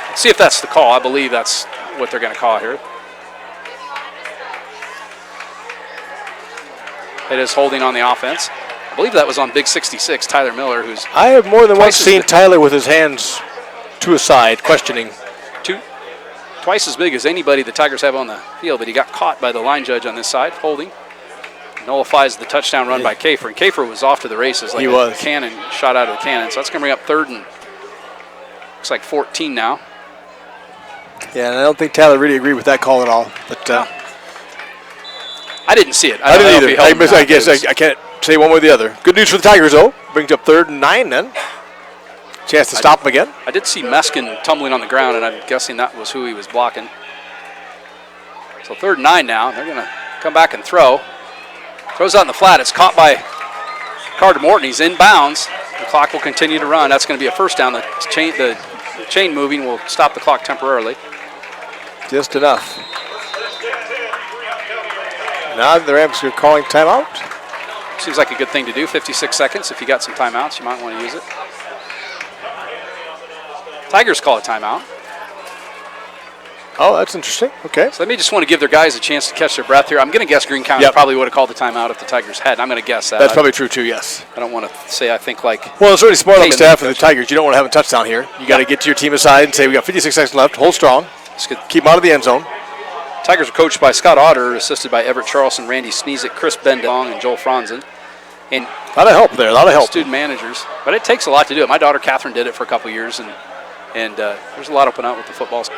Let's see if that's the call. I believe that's what they're going to call here. It is holding on the offense. I believe that was on Big 66, Tyler Miller, who's... I have more than once seen Tyler with his hands to his side, questioning. Twice as big as anybody the Tigers have on the field, but he got caught by the line judge on this side, holding. Nullifies the touchdown run by Kafer. And Kafer was off to the races. Like a cannon shot out of the cannon. So that's going to bring up 3rd and looks like 14 now. Yeah, and I don't think Tyler really agreed with that call at all. But I didn't see it. I didn't either. I guess I can't say one way or the other. Good news for the Tigers, though. Brings up 3rd and 9 then. Chance to stop him again. I did see Meskin tumbling on the ground, and I'm guessing that was who he was blocking. So 3rd and 9 now. They're going to come back and throw. Throws out in the flat. It's caught by Carter Morton. He's in bounds. The clock will continue to run. That's going to be a first down. The chain moving will stop the clock temporarily. Just enough. Now the Rams are calling timeout. Seems like a good thing to do. 56 seconds. If you got some timeouts, you might want to use it. Tigers call a timeout. Oh, that's interesting. Okay. So they just want to give their guys a chance to catch their breath here. I'm going to guess Greene County probably would have called the timeout if the Tigers had. I'm going to guess that. That's probably true, too, yes. I don't want to say I think like... Well, it's really smart on the staff of the Tigers. You don't want to have a touchdown here. You got to get to your team aside and say, we got 56 seconds left. Hold strong. Keep them out of the end zone. Tigers are coached by Scott Otter, assisted by Everett Charleston, Randy Sneezick, Chris Bendong, and Joel Franzen. And a lot of help there, a lot of help. Student managers. But it takes a lot to do it. My daughter, Catherine, did it for a couple years, and And there's a lot open out with the footballs.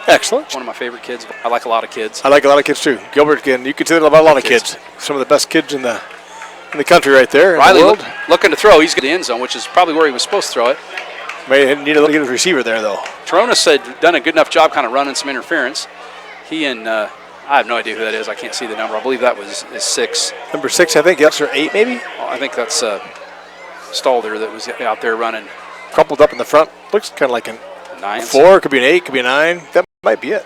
Excellent. One of my favorite kids. I like a lot of kids. I like a lot of kids too. Gilbert, again, you consider about a lot of kids. Some of the best kids in the country right there. Riley looking to throw. He's got the end zone, which is probably where he was supposed to throw it. May need to look at his receiver there, though. Tronis had done a good enough job kind of running some interference. He and I have no idea who that is. I can't see the number. I believe that was 6. Number 6, I think. Yes, or 8 maybe? Well, I think that's Stalder that was out there running. Coupled up in the front. Looks kind of like a 9. 4, could be an 8, could be a 9. That might be it.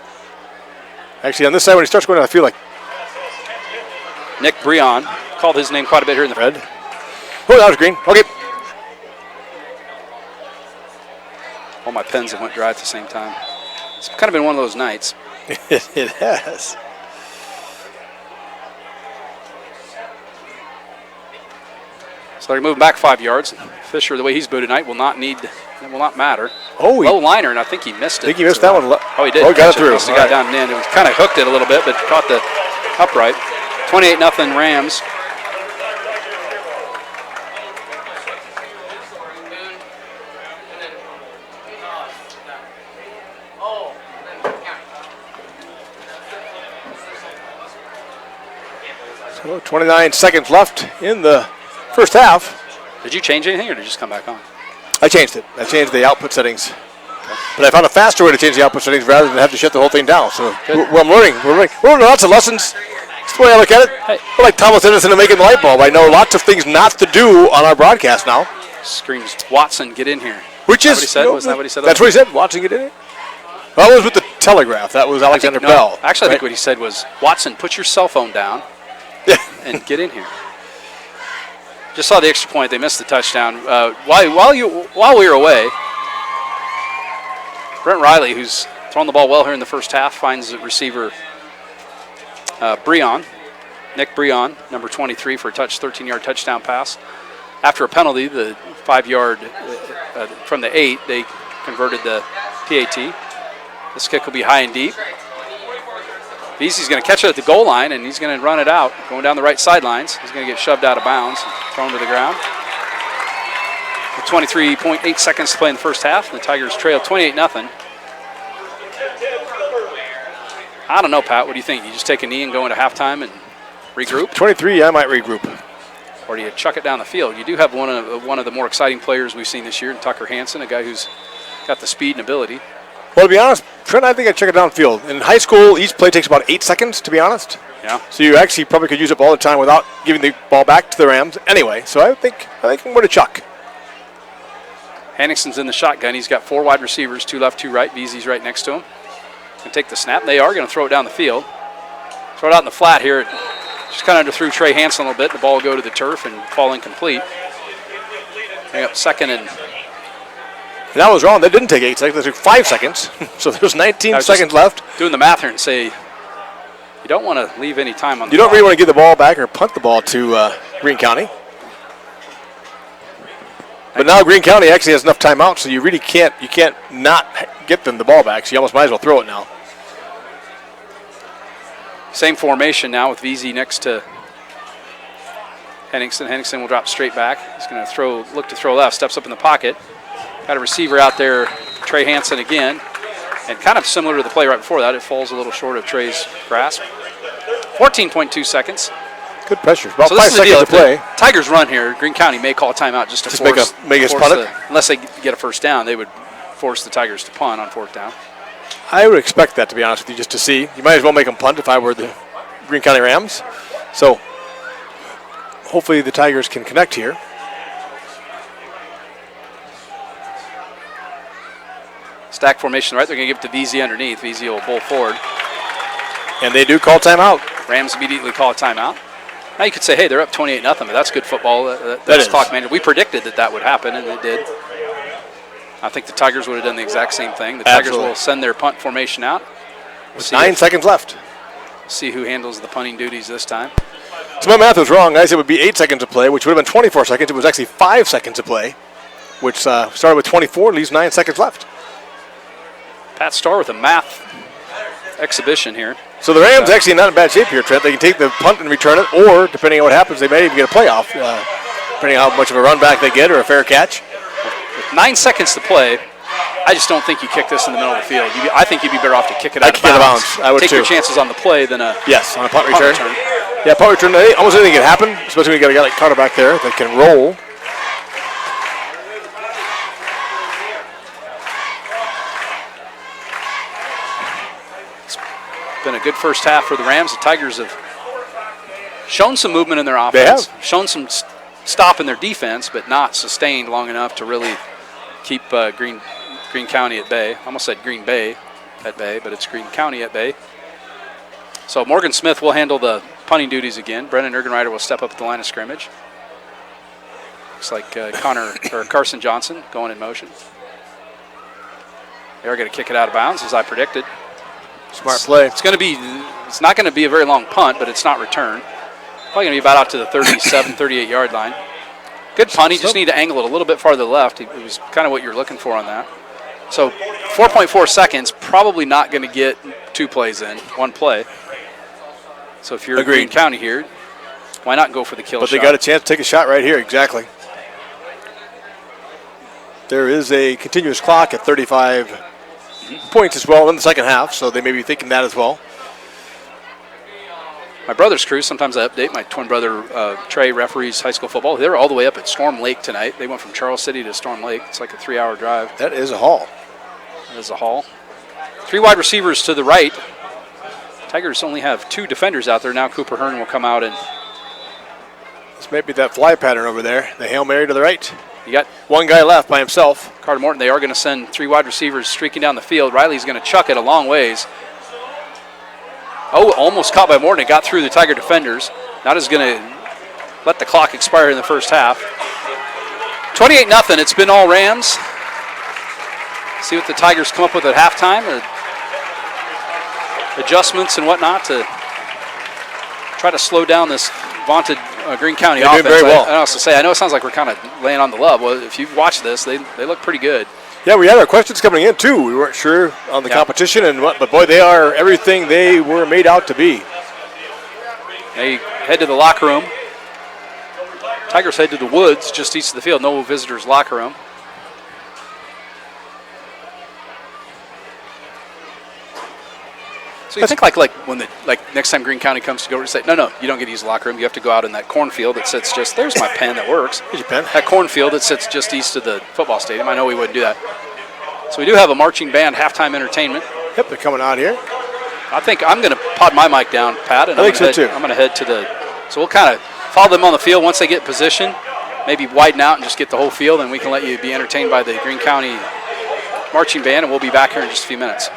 Actually, on this side, when he starts going, I feel like Nick Breon called his name quite a bit here in the red. Oh, that was Greene. Okay. All my pens have went dry at the same time. It's kind of been one of those nights. It has. So they're moving back 5 yards. Fisher, the way he's booted tonight, will not matter. Oh, low liner, and I think he missed it. I think he missed that one. Oh, he did. Oh, he got it through. Must have got down and in. It was kind of hooked it a little bit, but caught the upright. 28-0 Rams. So 29 seconds left in the first half. Did you change anything, or did it just come back on? I changed it. I changed the output settings. Okay. But I found a faster way to change the output settings rather than have to shut the whole thing down. So I'm learning. We're learning lots of lessons. That's the way I look at it. Hey. We're like Thomas Edison and making the light bulb. I know lots of things not to do on our broadcast now. Screams, Watson, get in here. Which is, wasn't that what he said? That's what he said. Watson, get in here. Well, that was with the Telegraph. That was Alexander Bell. Actually, I think what he said was, Watson, put your cell phone down and get in here. Just saw the extra point. They missed the touchdown. While we were away, Brent Riley, who's thrown the ball well here in the first half, finds the receiver Breon, Nick Breon, number 23, for a 13-yard touchdown pass. After a penalty, the 5-yard from the 8, they converted the PAT. This kick will be high and deep. Veazey's going to catch it at the goal line, and he's going to run it out, going down the right sidelines. He's going to get shoved out of bounds, thrown to the ground. With 23.8 seconds to play in the first half, the Tigers trail 28-0. I don't know, Pat. What do you think? You just take a knee and go into halftime and regroup? 23, I might regroup. Or do you chuck it down the field? You do have one of the more exciting players we've seen this year, Tucker Hansen, a guy who's got the speed and ability. Well, to be honest, Trent, I think I'd check it downfield. In high school, each play takes about 8 seconds, to be honest. Yeah. So you actually probably could use up all the time without giving the ball back to the Rams anyway. So I think I'm going to chuck. Henningson's in the shotgun. He's got 4 wide receivers, 2 left, 2 right. Veazey's right next to him. Going to take the snap. They are going to throw it down the field. Throw it out in the flat here. Just kind of underthrew Trey Hansen a little bit. The ball will go to the turf and fall incomplete. Bring up second and... And that was wrong. They didn't take 8 seconds. They took 5 seconds. So there's 19 seconds left. Doing the math here and say, you don't want to leave any time on the You don't really want to give the ball back or punt the ball to Greene County. But now Greene County actually has enough timeouts, so you really can't not get them the ball back. So you almost might as well throw it now. Same formation now with Veazey next to Henningsen. Henningsen will drop straight back. He's going to look to throw left. Steps up in the pocket. Got a receiver out there, Trey Hansen again. And kind of similar to the play right before that, it falls a little short of Trey's grasp. 14.2 seconds. Good pressure. About so 5 seconds to play. Tigers run here, Greene County may call a timeout just to force unless they get a first down, they would force the Tigers to punt on 4th down. I would expect that, to be honest with you, just to see. You might as well make them punt if I were the Greene County Rams. So hopefully the Tigers can connect here. Stack formation right. They're going to give it to Veazey underneath. Veazey will bowl forward. And they do call timeout. Rams immediately call a timeout. Now you could say, hey, they're up 28-0, but that's good football. That's talk, man. We predicted that would happen, and it did. I think the Tigers would have done the exact same thing. The Tigers will send their punt formation out. With 9 seconds left. See who handles the punting duties this time. So my math was wrong. I said it would be 8 seconds to play, which would have been 24 seconds. It was actually 5 seconds to play, which started with 24, leaves 9 seconds left. Pat Starr with a math exhibition here. So the Rams actually not in bad shape here, Trent. They can take the punt and return it, or depending on what happens, they may even get a playoff, depending on how much of a run back they get or a fair catch. With 9 seconds to play, I just don't think you kick this in the middle of the field. I think you'd be better off to kick it out of bounds. I would take too. your chances on the play than a yes on a punt return. Yeah, punt return. Almost anything can happen, especially when you got a guy like Carter back there that can roll. It's been a good first half for the Rams. The Tigers have shown some movement in their offense. They have. Shown some stop in their defense, but not sustained long enough to really keep Greene County at bay. I almost said Green Bay at bay, but it's Greene County at bay. So Morgan Smith will handle the punting duties again. Brennan Ergenreiter will step up at the line of scrimmage. Looks like Carson Johnson going in motion. They're going to kick it out of bounds, as I predicted. Smart play. It's not going to be a very long punt, but it's not return. Probably going to be about out to the 37, 38-yard line. Good punt. You just need to angle it a little bit farther left. It was kind of what you're looking for on that. So 4.4 seconds, probably not going to get 2 plays in, 1 play. So if you're Greene County here, why not go for the kill shot? But they got a chance to take a shot right here, exactly. There is a continuous clock at 35 points as well in the second half, so they may be thinking that as well. My brother's crew, sometimes I update. My twin brother, Trey, referees high school football. They were all the way up at Storm Lake tonight. They went from Charles City to Storm Lake. It's like a 3-hour drive. That is a haul. That is a haul. 3 wide receivers to the right. Tigers only have 2 defenders out there. Now Cooper Hearn will come out and... This may be that fly pattern over there. The Hail Mary to the right. You got 1 guy left by himself. Carter Morton. They are going to send 3 wide receivers streaking down the field. Riley's going to chuck it a long ways. Oh, almost caught by Morton. It got through the Tiger defenders. Now is going to let the clock expire in the first half. 28-0. It's been all Rams. See what the Tigers come up with at halftime. Adjustments and whatnot to try to slow down this vaunted Greene County offense. Doing very well. I know it sounds like we're kind of laying on the love. Well, if you watch this, they look pretty good. Yeah, we had our questions coming in too. We weren't sure on the competition and what, but boy, they are everything they were made out to be. They head to the locker room. Tigers head to the woods just east of the field. No visitors' locker room. So you think like when next time Greene County comes to go, say, no, you don't get to use the locker room. You have to go out in that cornfield that sits just, there's my pen that works. Here's your pen. That cornfield that sits just east of the football stadium. I know we wouldn't do that. So we do have a marching band halftime entertainment. Yep, they're coming out here. I think I'm going to pod my mic down, Pat. And I think so too. I'm going to head to so we'll kind of follow them on the field once they get position, maybe widen out and just get the whole field, and we can let you be entertained by the Greene County marching band, and we'll be back here in just a few minutes.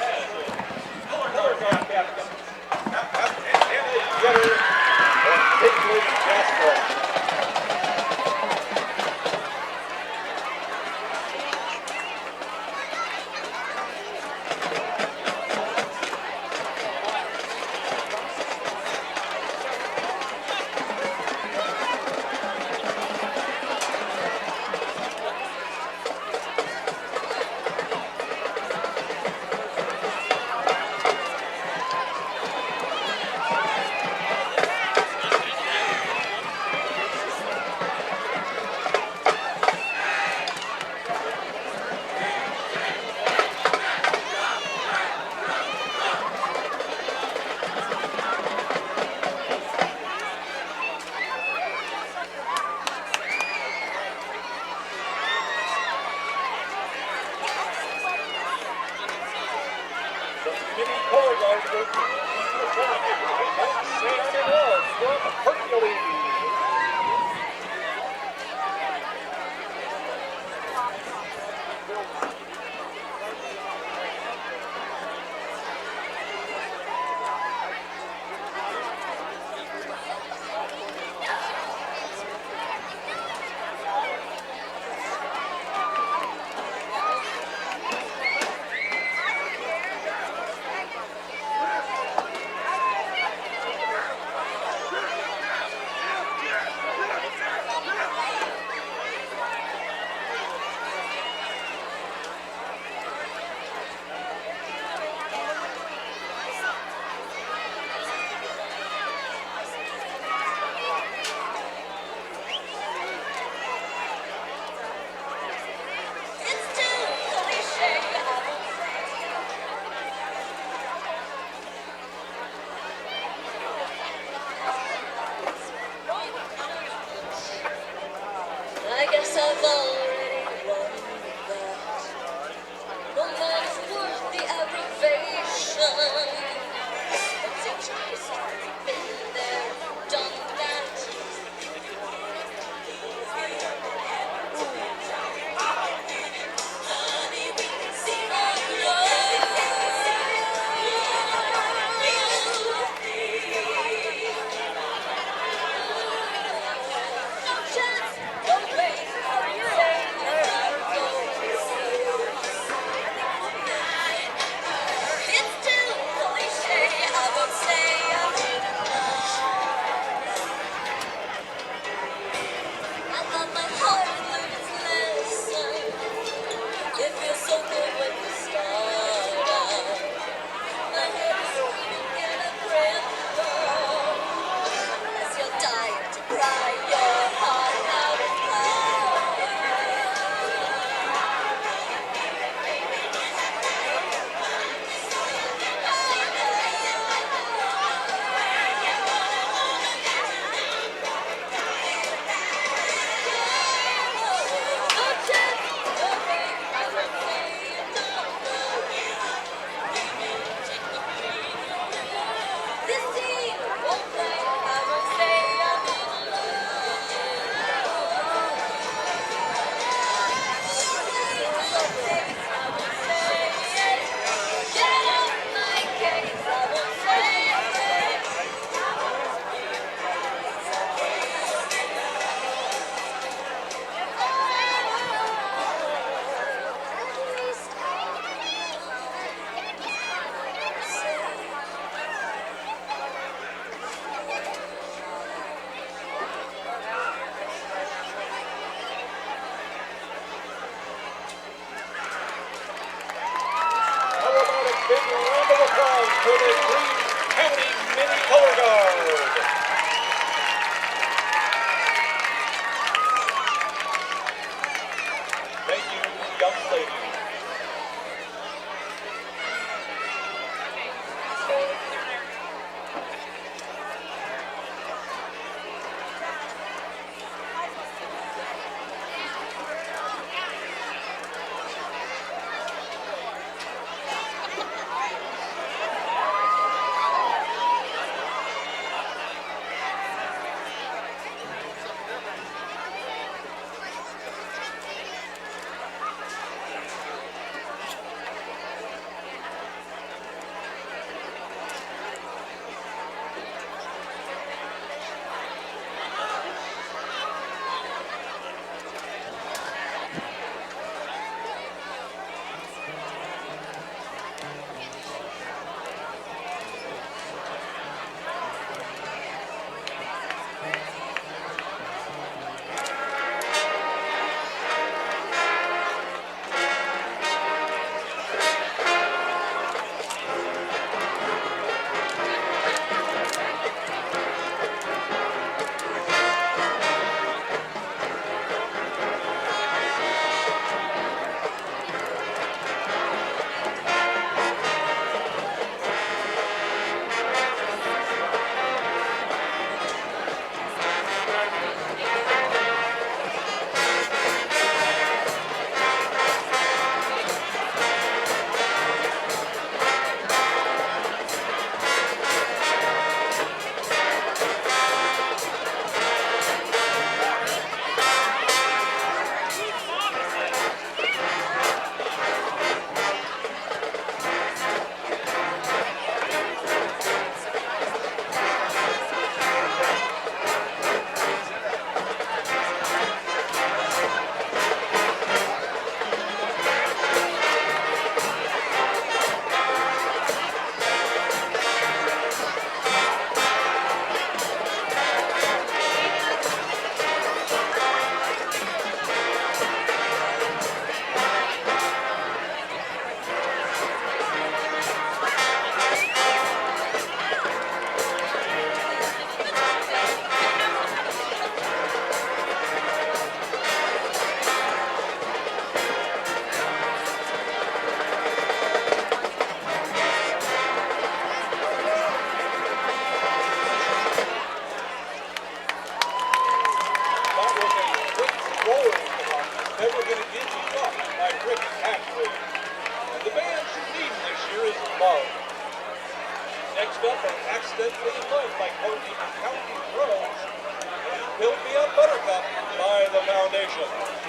Next up, an accidentally loved by County Pros, and Build Me Up Buttercup by the Foundation.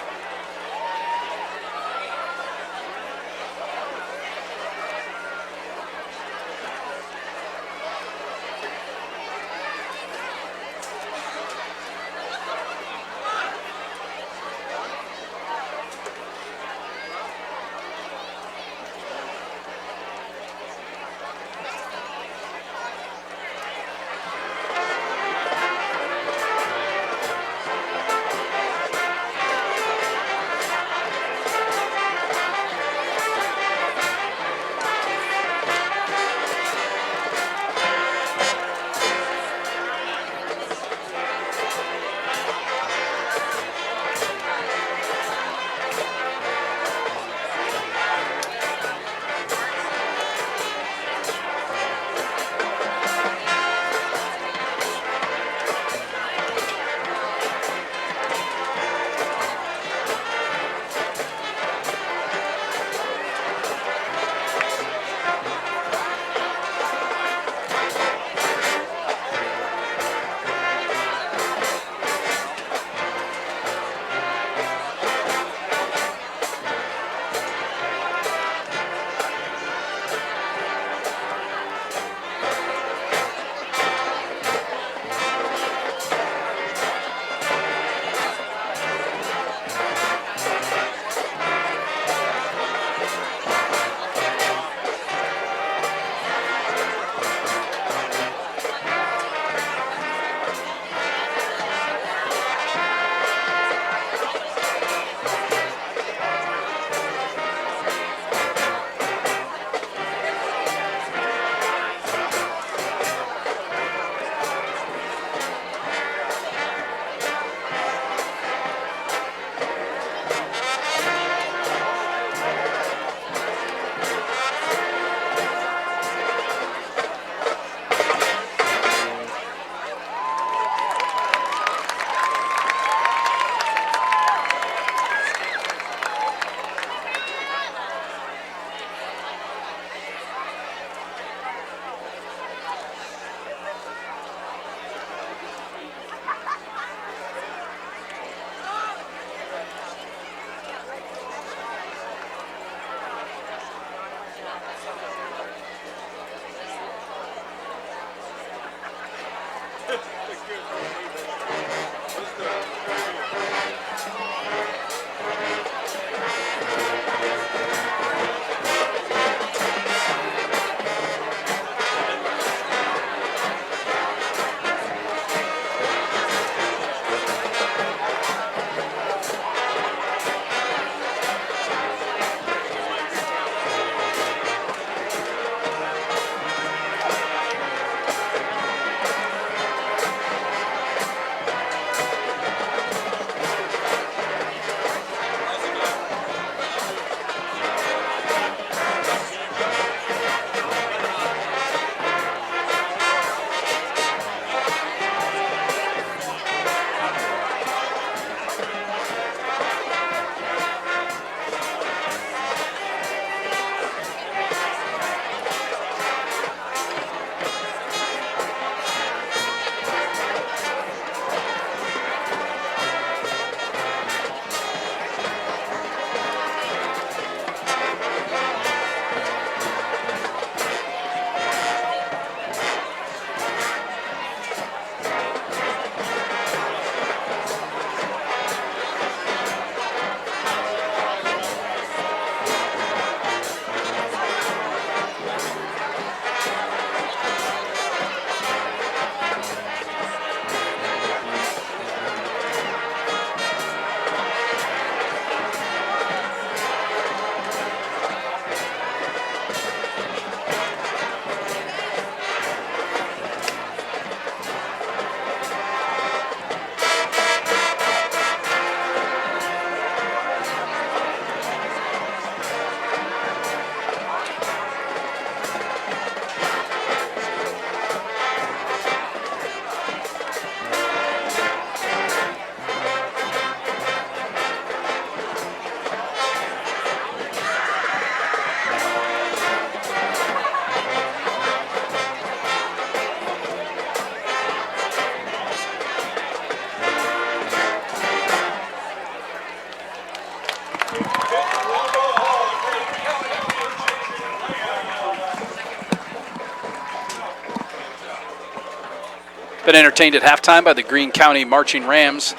Been entertained at halftime by the Greene County Marching Rams.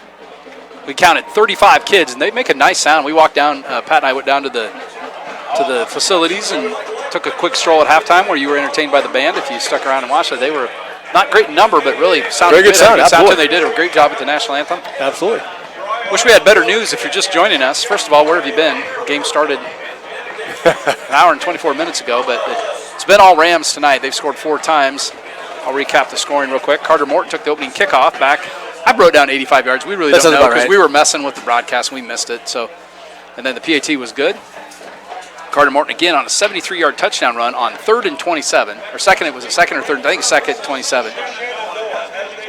We counted 35 kids, and they make a nice sound. We walked down, Pat and I went down to the facilities and took a quick stroll at halftime where you were entertained by the band. If you stuck around and watched it, they were not great in number, but really sounded very good. Sound, absolutely. They did a great job at the national anthem. Absolutely. Wish we had better news if you're just joining us. First of all, where have you been? The game started an hour and 24 minutes ago, but it's been all Rams tonight. They've scored 4 times. I'll recap the scoring real quick. Carter Morton took the opening kickoff back. I wrote down 85 yards. We really don't know because we were messing with the broadcast and we missed it. So, and then the PAT was good. Carter Morton again on a 73-yard touchdown run on 3rd and 27. Or second, it was a second or third. I think second 27.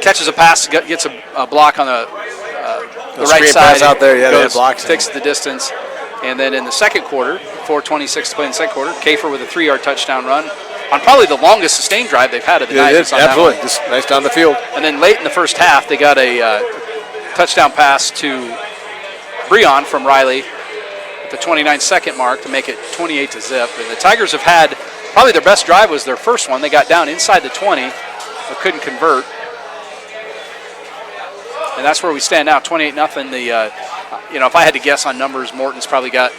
Catches a pass, gets a block on the right side. Pass out there, yeah, goes, blocks. Takes the distance. And then in the second quarter, 4:26 to play in the second quarter, Kafer with a 3-yard touchdown run on probably the longest sustained drive they've had of the night. Absolutely, just nice down the field. And then late in the first half, they got a touchdown pass to Breon from Riley at the 29-second mark to make it 28-0. And the Tigers have had probably their best drive was their first one. They got down inside the 20, but couldn't convert. And that's where we stand now, 28-0. If I had to guess on numbers, Morton's probably got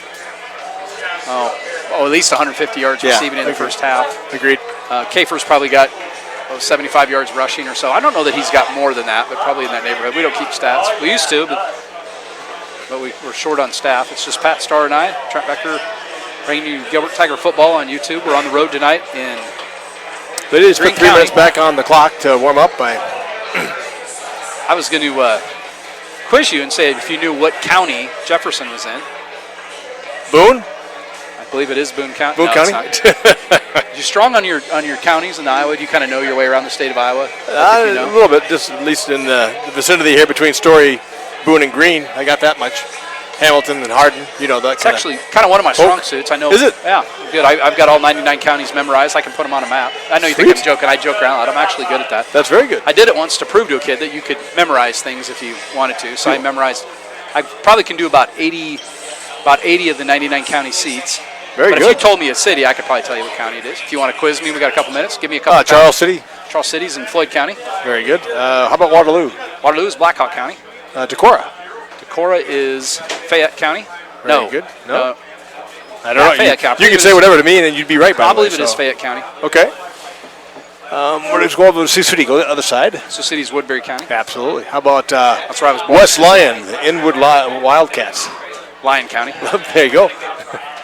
at least 150 yards receiving in the first half. Agreed. Kafer's probably got 75 yards rushing or so. I don't know that he's got more than that, but probably in that neighborhood. We don't keep stats. We used to, but we're short on staff. It's just Pat Starr and I, Trent Becker, bringing you Gilbert Tiger football on YouTube. We're on the road tonight in They did just put 3 minutes back on the clock to warm up. I was going to quiz you and say if you knew what county Jefferson was in. Boone? I believe it is Boone County. Boone County? You strong on your counties in Iowa? Do you kind of know your way around the state of Iowa? A little bit, just at least in the vicinity here between Story, Boone, and Greene. I got that much. Hamilton and Hardin, It's actually kind of one of my strong suits. I know. Is it? Yeah, good. I've got all 99 counties memorized. I can put them on a map. I know you think I'm joking. I joke around a lot. I'm actually good at that. That's very good. I did it once to prove to a kid that you could memorize things if you wanted to. So I memorized. I probably can do about 80 of the 99 county seats. Very good. But if you told me a city, I could probably tell you what county it is. If you want to quiz me, we got a couple minutes. Give me a couple. Charles City. Charles City's in Floyd County. Very good. How about Waterloo? Waterloo is Blackhawk County. Decorah. Decorah is Fayette County. Very good. No. I don't know. Fayette County. You can say whatever to me, and you'd be right. I believe it is Fayette County. Okay. Where does go over to Sioux City? Go to the other side. Sioux City's Woodbury County. Absolutely. How about that's where I was born. West Lyon, the Inwood Wildcats? Lyon County. There you go.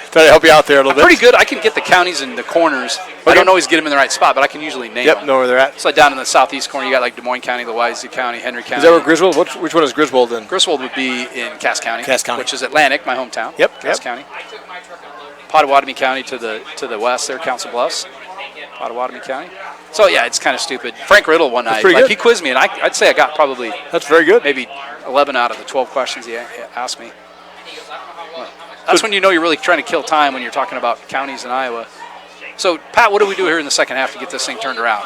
Try to help you out there a little bit. Pretty good. I can get the counties in the corners. Okay. I don't always get them in the right spot, but I can usually name them. Know where they're at. It's like down in the southeast corner, you got like Des Moines County, Loizy County, Henry County. Is that where Griswold? Which one is Griswold in? Griswold would be in Cass County. Cass County. Which is Atlantic, my hometown. Yep. Cass County. Potawatomi County to the west there, Council Bluffs. Potawatomi County. So, yeah, it's kind of stupid. Frank Riddle one night, he quizzed me, and I'd say I got probably That's very good. Maybe 11 out of the 12 questions he asked me. That's when you know you're really trying to kill time when you're talking about counties in Iowa. So, Pat, what do we do here in the second half to get this thing turned around?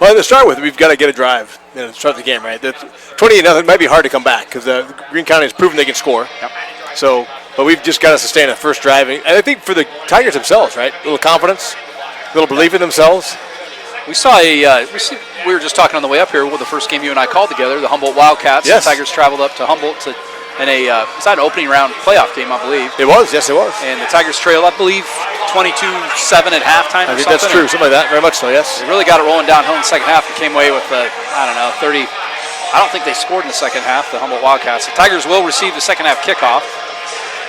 Well, to start with, we've got to get a drive to start the game, right? 28-0 might be hard to come back because Greene County has proven they can score. Yep. So, but we've just got to sustain a first drive. And I think for the Tigers themselves, right? A little confidence, a little belief in themselves. We saw we were just talking on the way up here with the first game you and I called together, the Humboldt Wildcats. Yes. The Tigers traveled up to Humboldt in it's not an opening round playoff game, I believe. It was, yes, it was. And the Tigers trailed, I believe, 22-7 at halftime. I think that's true, something like that, very much so, yes. They really got it rolling downhill in the second half and came away with, 30. I don't think they scored in the second half, the Humboldt Wildcats. The Tigers will receive the second half kickoff.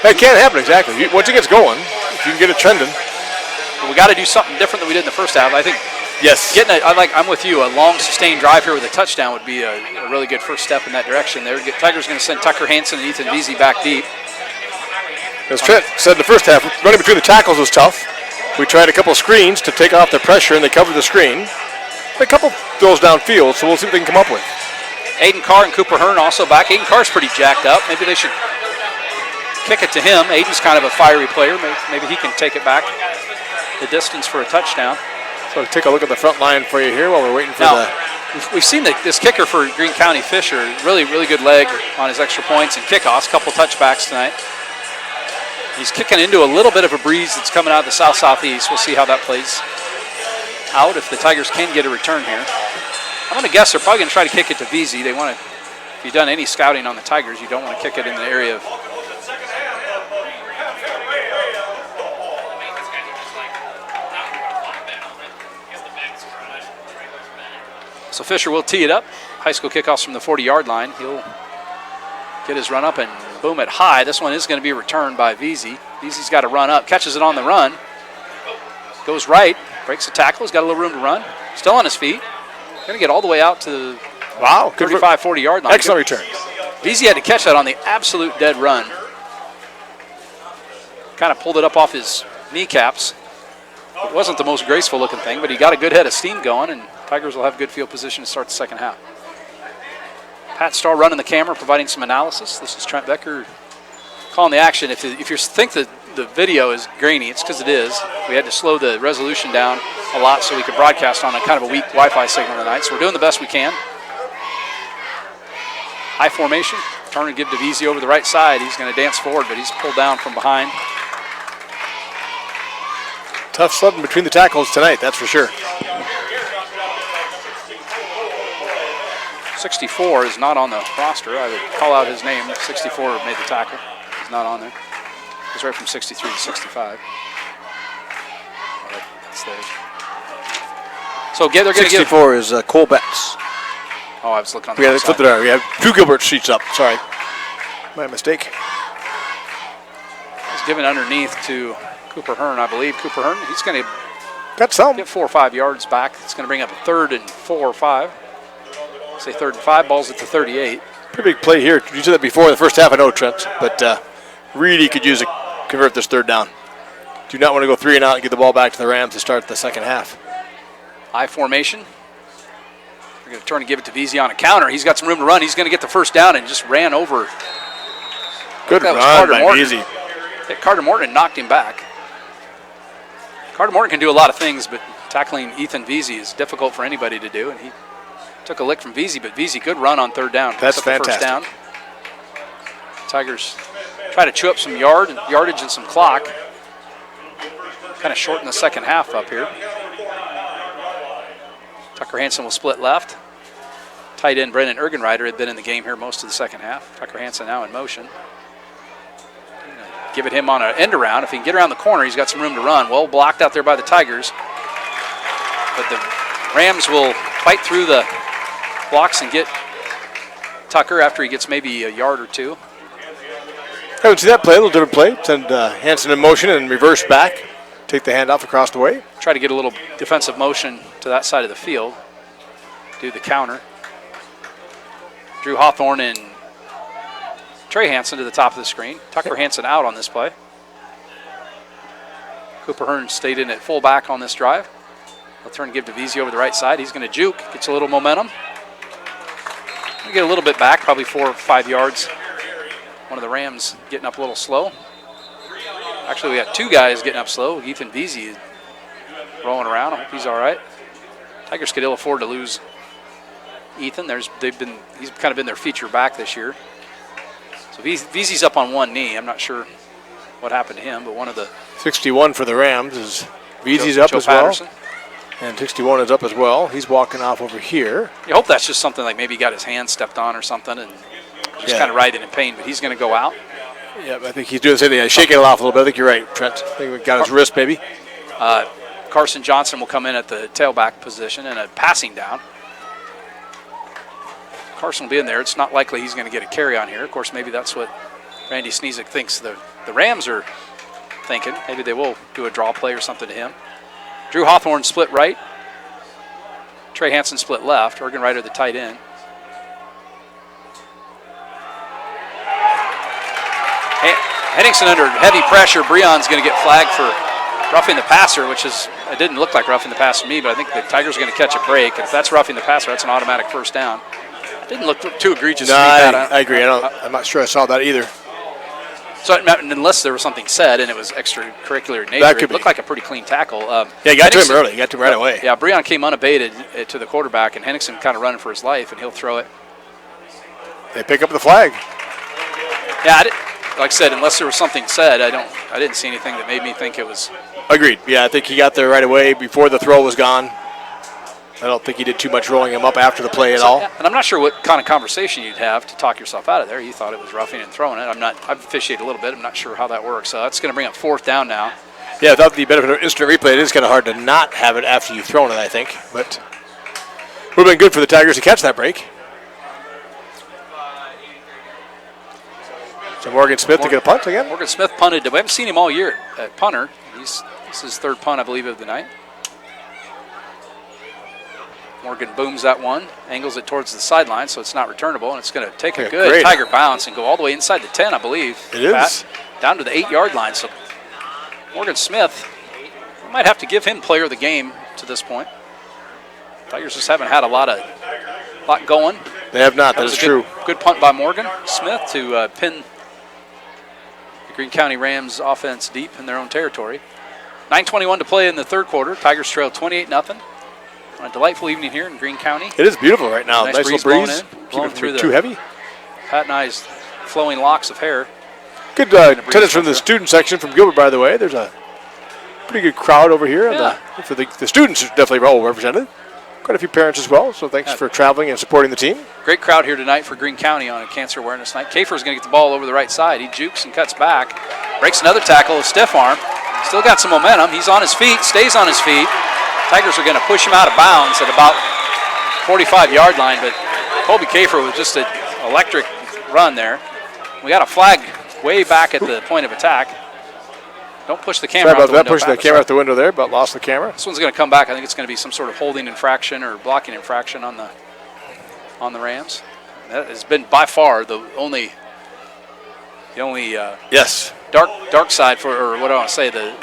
It can't happen, exactly. Once it gets going, if you can get it trending. We got to do something different than we did in the first half. I think. Yes. I'm with you. A long, sustained drive here with a touchdown would be a really good first step in that direction. Tigers going to send Tucker Hansen and Ethan Veazey back deep. As Trent said in the first half, running between the tackles was tough. We tried a couple of screens to take off the pressure, and they covered the screen. A couple throws downfield, so we'll see what they can come up with. Aiden Carr and Cooper Hearn also back. Aiden Carr's pretty jacked up. Maybe they should kick it to him. Aiden's kind of a fiery player. Maybe he can take it back the distance for a touchdown. So take a look at the front line for you here while we're waiting for We've seen this kicker for Greene County, Fisher, really, really good leg on his extra points and kickoffs. Couple touchbacks tonight. He's kicking into a little bit of a breeze that's coming out of the south-southeast. We'll see how that plays out if the Tigers can get a return here. I'm going to guess they're probably going to try to kick it to VZ. They want to, if you've done any scouting on the Tigers, you don't want to kick it in the area of. So Fisher will tee it up. High school kickoffs from the 40-yard line. He'll get his run up and boom it high. This one is going to be returned by VZ. VZ's got to run up, catches it on the run. Goes right, breaks the tackle. He's got a little room to run. Still on his feet. Going to get all the way out to the 35, 40-yard line. Excellent return. VZ had to catch that on the absolute dead run. Kind of pulled it up off his kneecaps. It wasn't the most graceful looking thing, but he got a good head of steam going, and Tigers will have good field position to start the second half. Pat Starr running the camera, providing some analysis. This is Trent Becker calling the action. If you think that the video is grainy, it's because it is. We had to slow the resolution down a lot so we could broadcast on a kind of a weak Wi-Fi signal tonight. So we're doing the best we can. High formation. Turn and give to VZ over the right side. He's going to dance forward, but he's pulled down from behind. Tough sledding between the tackles tonight, that's for sure. 64 is not on the roster. I would call out his name. 64 made the tackle. He's not on there. He's right from 63 to 65. Oh, that's theirs. So they're going to give. 64 is Cole Betts. Oh, I was looking on the Yeah, they outside. flipped it out. We have two Gilbert sheets up. Sorry. My mistake. He's given underneath to Cooper Hearn, I believe. Cooper Hearn, he's going to Got some. get 4 or 5 yards back. It's going to bring up a 3rd and 4 or 5. Say 3rd and 5, ball's at the 38. Pretty big play here. You said that before in the first half, I know, Trent, but really could use convert this 3rd down. Do not want to go 3 and out and get the ball back to the Rams to start the second half. High formation. We're going to turn and give it to VZ on a counter. He's got some room to run. He's going to get the first down and just ran over. Good That was run Carter by Morton. Easy. Hit Carter Morton and knocked him back. Carter Morton can do a lot of things, but tackling Ethan VZ is difficult for anybody to do, and he took a lick from VZ, but VZ good run on 3rd down. That's Picks up the fantastic. First down. Tigers try to chew up some yardage and some clock. Kind of shorten the second half up here. Tucker Hansen will split left. Tight end Brendan Ergenreiter had been in the game here most of the second half. Tucker Hansen now in motion. Give it him on an end around. If he can get around the corner, he's got some room to run. Well blocked out there by the Tigers. But the Rams will fight through the blocks and get Tucker after he gets maybe a yard or two. I would see that play, a little different play. Send Hansen in motion and reverse back. Take the handoff across the way. Try to get a little defensive motion to that side of the field. Do the counter. Drew Hawthorne and Trey Hansen to the top of the screen. Tucker Hansen out on this play. Cooper Hearn stayed in at fullback on this drive. He'll turn and give to VZ over the right side. He's going to juke, gets a little momentum. We'll get a little bit back, probably 4 or 5 yards. One of the Rams getting up a little slow. Actually, we got 2 guys getting up slow. Ethan VZ is rolling around. I hope he's all right. Tigers could ill afford to lose Ethan. He's kind of been their feature back this year. So VZ's up on one knee. I'm not sure what happened to him, but one of the 61 for the Rams is VZ's up Joe as Patterson. well. And 61 is up as well. He's walking off over here. You hope that's just something like maybe he got his hand stepped on or something and just kind of writhing in pain, but he's going to go out. Yeah, I think he's doing the same thing. He's shaking it off a little bit. I think you're right, Trent. I think we got his wrist maybe. Carson Johnson will come in at the tailback position and a passing down. Carson will be in there. It's not likely he's going to get a carry on here. Of course, maybe that's what Randy Sneezik thinks the Rams are thinking. Maybe they will do a draw play or something to him. Drew Hawthorne split right. Trey Hansen split left. Ergenreiter the tight end. Henningsen under heavy pressure. Breon's going to get flagged for roughing the passer, which is, it didn't look like roughing the passer to me, but I think the Tigers are going to catch a break. And if that's roughing the passer, that's an automatic first down. It didn't look too egregious No, to me. I agree. I'm not sure I saw that either. So unless there was something said and it was extracurricular in nature, That could it looked be. like a pretty clean tackle. Yeah, he got to him early. He got to him right away. Yeah, Breon came unabated to the quarterback, and Henningsen kind of running for his life, and he'll throw it. They pick up the flag. Yeah, like I said, unless there was something said, I didn't see anything that made me think it was. Agreed. Yeah, I think he got there right away before the throw was gone. I don't think he did too much rolling him up after the play at all. And I'm not sure what kind of conversation you'd have to talk yourself out of there. He thought it was roughing and throwing it. I've officiated a little bit. I'm not sure how that works. So that's going to bring up 4th down now. Yeah, without the benefit of instant replay, it is kind of hard to not have it after you've thrown it, I think. But it would have been good for the Tigers to catch that break. So Morgan Smith to get a punt again? Morgan Smith punted. We haven't seen him all year at punter. This is his 3rd punt, I believe, of the night. Morgan booms that one, angles it towards the sideline, so it's not returnable, and it's going to take a good Tiger bounce and go all the way inside the 10, I believe. It is. Down to the 8-yard line. So Morgan Smith, we might have to give him player of the game to this point. Tigers just haven't had a lot going. They have not. That is true. Good punt by Morgan Smith to pin the Greene County Rams offense deep in their own territory. 9:21 to play in the 3rd quarter. Tigers trail 28-0. On a delightful evening here in Greene County. It is beautiful right now. Nice little breeze. Blowing through too heavy. Pat and I's flowing locks of hair. Good attendance from the student section from Gilbert, by the way. There's a pretty good crowd over here. Yeah. For the students are definitely well represented. Quite a few parents as well, so thanks for traveling and supporting the team. Great crowd here tonight for Greene County on a Cancer Awareness Night. Kafer's going to get the ball over the right side. He jukes and cuts back. Breaks another tackle, a stiff arm. Still got some momentum. He's on his feet, stays on his feet. Tigers are going to push him out of bounds at about 45-yard line, but Colby Kafer with just an electric run there. We got a flag way back at the point of attack. Don't push the camera Sorry out about the that, window. pushing the camera out the window there, but lost the camera. This one's going to come back. I think it's going to be some sort of holding infraction or blocking infraction on the Rams. That has been by far the only yes, dark side for, or what do I want to say, the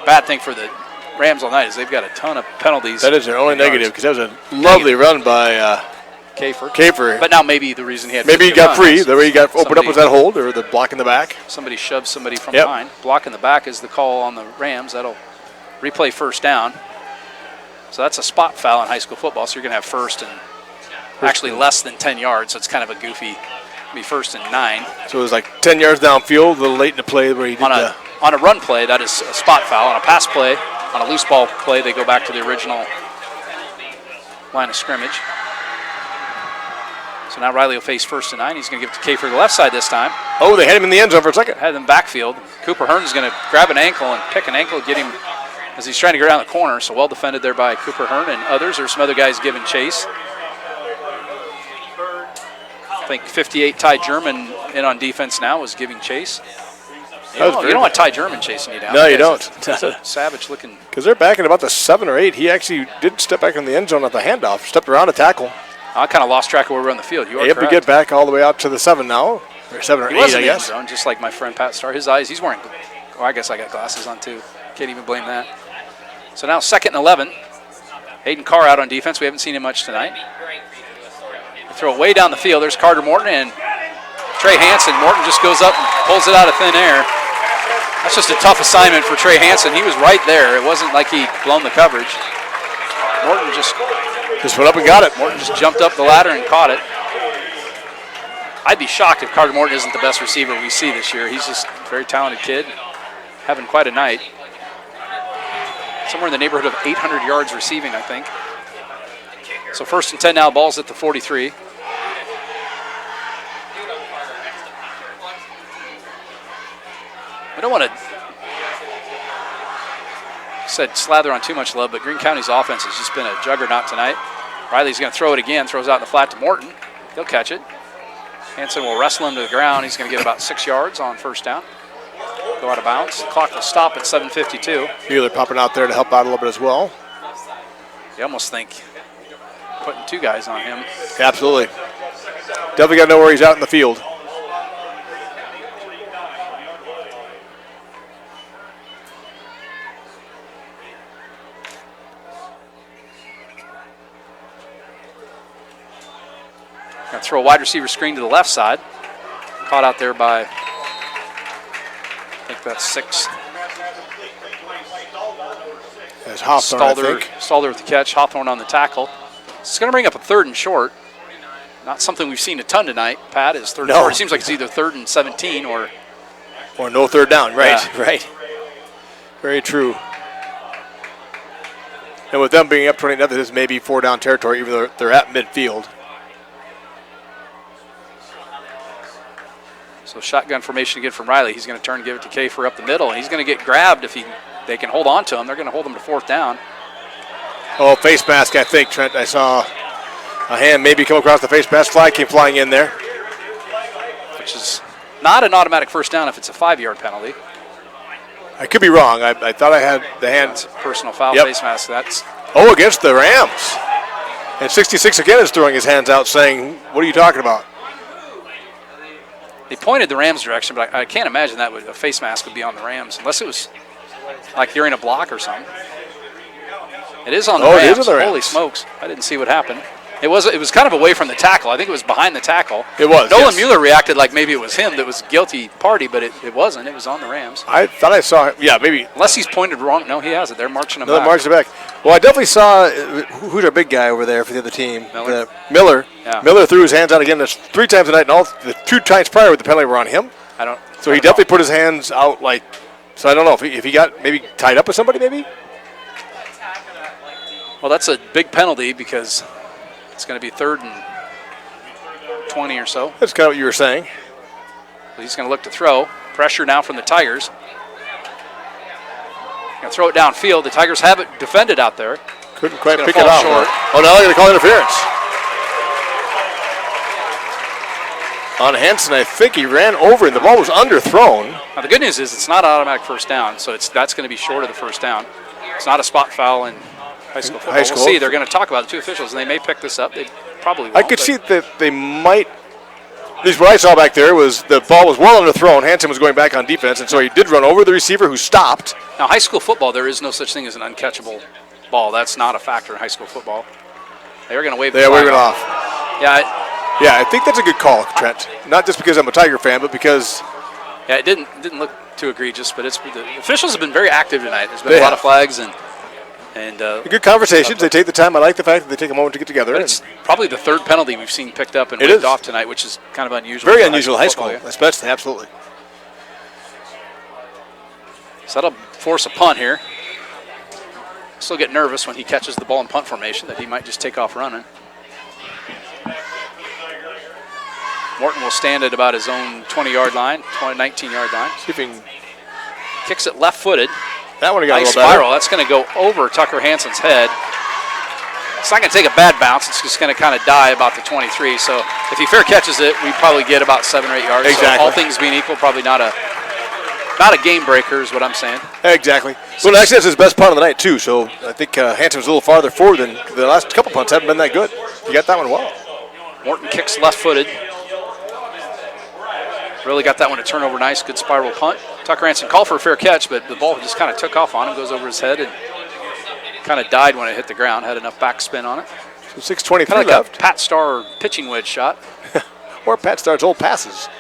bad thing for the Rams all night is they've got a ton of penalties. that is their only negative, because that was a lovely run by Kafer. But now maybe the reason he had maybe he got free. The way he got opened Somebody- up was that hold or the block in the back. Somebody shoved somebody from Yep. behind. Block in the back is the call on the Rams. That'll replay 1st down. So that's a spot foul in high school football. So you're going to have 1st and actually less than 10 yards. So it's kind of a goofy, be 1st and 9. So it was like 10 yards downfield, a little late in the play where he did On a run play, that is a spot foul. On a pass play, on a loose ball play, they go back to the original line of scrimmage. So now Riley will face 1st and 9. He's going to give it to Kafer the left side this time. Oh, they had him in the end zone for a second. Had him backfield. Cooper Hearn's going to grab an ankle and pick an ankle, get him as he's trying to get around the corner. So well defended there by Cooper Hearn and others. There's some other guys giving chase. I think 58 Ty German in on defense now was giving chase. You don't want Ty German chasing you down. No, you don't. It's a savage looking. Because they're back in about the 7 or 8. He actually did step back in the end zone at the handoff, stepped around a tackle. I kind of lost track of where we're on the field. You are You have to correct. get back all the way out to the 7 now, or 7 or He 8, was in I the end guess. zone, just like my friend Pat Starr. His eyes, he's wearing, well, I guess I got glasses on too. Can't even blame that. So now 2nd and 11. Hayden Carr out on defense. We haven't seen him much tonight. They throw it way down the field. There's Carter Morton and Trey Hansen. Morton just goes up and pulls it out of thin air. That's just a tough assignment for Trey Hansen. He was right there. It wasn't like he'd blown the coverage. Morton just went up and got it. Morton just jumped up the ladder and caught it. I'd be shocked if Carter Morton isn't the best receiver we see this year. He's just a very talented kid, having quite a night. Somewhere in the neighborhood of 800 yards receiving, I think. So 1st and 10 now, ball's at the 43. I don't want to slather on too much love, but Greene County's offense has just been a juggernaut tonight. Riley's going to throw it again, throws out in the flat to Morton. He'll catch it. Hansen will wrestle him to the ground. He's going to get about 6 yards on 1st down. Go out of bounds. The clock will stop at 7:52. Wheeler popping out there to help out a little bit as well. You almost think putting 2 guys on him. Absolutely. Definitely got to know where he's out in the field. Going to throw a wide receiver screen to the left side. Caught out there by, I think that's 6. There's Hawthorne, I think. Stalder with the catch. Hawthorne on the tackle. It's going to bring up a 3rd and short. Not something we've seen a ton tonight. Pat is 3rd and short. It seems like it's either 3rd and 17 or no 3rd down. Right, yeah. right. Very true. And with them being up 20-0, this may be 4-down territory, even though they're at midfield. So shotgun formation again from Riley. He's going to turn and give it to Kafer up the middle, and he's going to get grabbed if they can hold on to him. They're going to hold him to 4th down. Oh, face mask, I think, Trent. I saw a hand maybe come across the face mask. Flag came flying in there. Which is not an automatic 1st down if it's a 5-yard penalty. I could be wrong. I thought I had the hands. Personal foul, Yep. face mask. That's against the Rams. And 66 again is throwing his hands out saying, what are you talking about? They pointed the Rams' direction, but I can't imagine that a face mask would be on the Rams, unless it was like during a block or something. It is on the Rams. It is on the Rams. Holy smokes. I didn't see what happened. It was kind of away from the tackle. I think it was behind the tackle. It was, Nolan yes. Mueller reacted like maybe it was him that was guilty party, but it wasn't. It was on the Rams. I thought I saw him. Yeah, maybe. Unless he's pointed wrong. No, he hasn't. They're marching him No, back. marching back. Well, I definitely saw, who's our big guy over there for the other team? Miller. Miller. Yeah. Miller threw his hands out again. That's 3 times tonight, and all the 2 times prior with the penalty were on him. So he definitely put his hands out like, so I don't know if he got maybe tied up with somebody maybe? Well, that's a big penalty because it's going to be 3rd and 20 or so. That's kind of what you were saying. He's going to look to throw. Pressure now from the Tigers. Going to throw it downfield. The Tigers have it defended out there. Couldn't quite It's pick gonna it fall off. short. Oh, now they're going to call interference. On Henson, I think he ran over and the ball was underthrown. Now, the good news is it's not an automatic 1st down, so that's going to be short of the 1st down. It's not a spot foul in high school football. High school. We'll see. They're going to talk about the 2 officials, and they may pick this up. They probably won't. I could see that they might. At least what I saw back there was the ball was well underthrown. Hanson was going back on defense, and so he did run over the receiver who stopped. Now, high school football, there is no such thing as an uncatchable ball. That's not a factor in high school football. They are going to wave the They are flag waving off. Yeah, I think that's a good call, Trent. Not just because I'm a Tiger fan, but because it didn't look too egregious, but the officials have been very active tonight. There's been a lot of flags and good conversations. They take the time. I like the fact that they take a moment to get together. It's probably the 3rd penalty we've seen picked up and It waved is. off tonight, which is kind of unusual. Very for unusual high school, football, yeah. especially, absolutely. So that'll force a punt here. Still get nervous when he catches the ball in punt formation that he might just take off running. Morton will stand at about his own 20-yard line, 19-yard line. See if he can, Kicks it left-footed. that one got Nice a little better. spiral. That's going to go over Tucker Hansen's head. It's not going to take a bad bounce. It's just going to kind of die about the 23. So if he fair catches it, we probably get about 7 or 8 yards. Exactly. So all things being equal, probably not a game breaker is what I'm saying. Exactly. Well, actually, that's his best punt of the night, too. So I think Hanson was a little farther forward than the last couple punts haven't been that good. He got that one well. Morton kicks left-footed. Really got that one to turn over nice. Good spiral punt. Tucker Hansen called for a fair catch, but the ball just kind of took off on him, goes over his head, and kind of died when it hit the ground. Had enough backspin on it. So 6:23 Kind of like left. a Pat Starr pitching wedge shot. Or Pat Starr's old passes.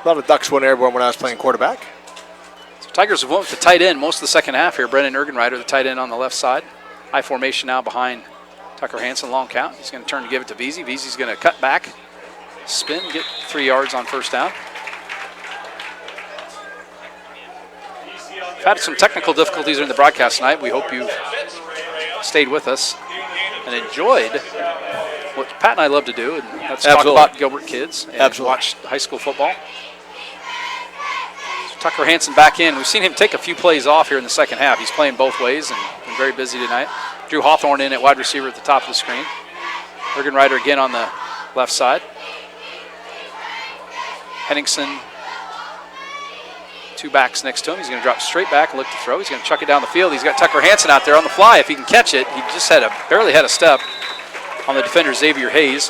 A lot of ducks went airborne when I was playing quarterback. So Tigers have went with the tight end most of the second half here. Brennan Ergenreiter, the tight end on the left side. High formation now behind Tucker Hansen, long count. He's going to turn to give it to Veazey. Veazey's going to cut back, spin, get 3 yards on 1st down. We've had some technical difficulties in the broadcast tonight. We hope you've stayed with us and enjoyed what Pat and I love to do, and that's talk Absolutely. about Gilbert kids and Absolutely. watch high school football. So Tucker Hansen back in. We've seen him take a few plays off here in the second half. He's playing both ways and been very busy tonight. Drew Hawthorne in at wide receiver at the top of the screen. Ergenreiter again on the left side. Henningsen, 2 backs next to him. He's going to drop straight back and look to throw. He's going to chuck it down the field. He's got Tucker Hansen out there on the fly. If he can catch it, he just barely had a step on the defender, Xavier Hayes.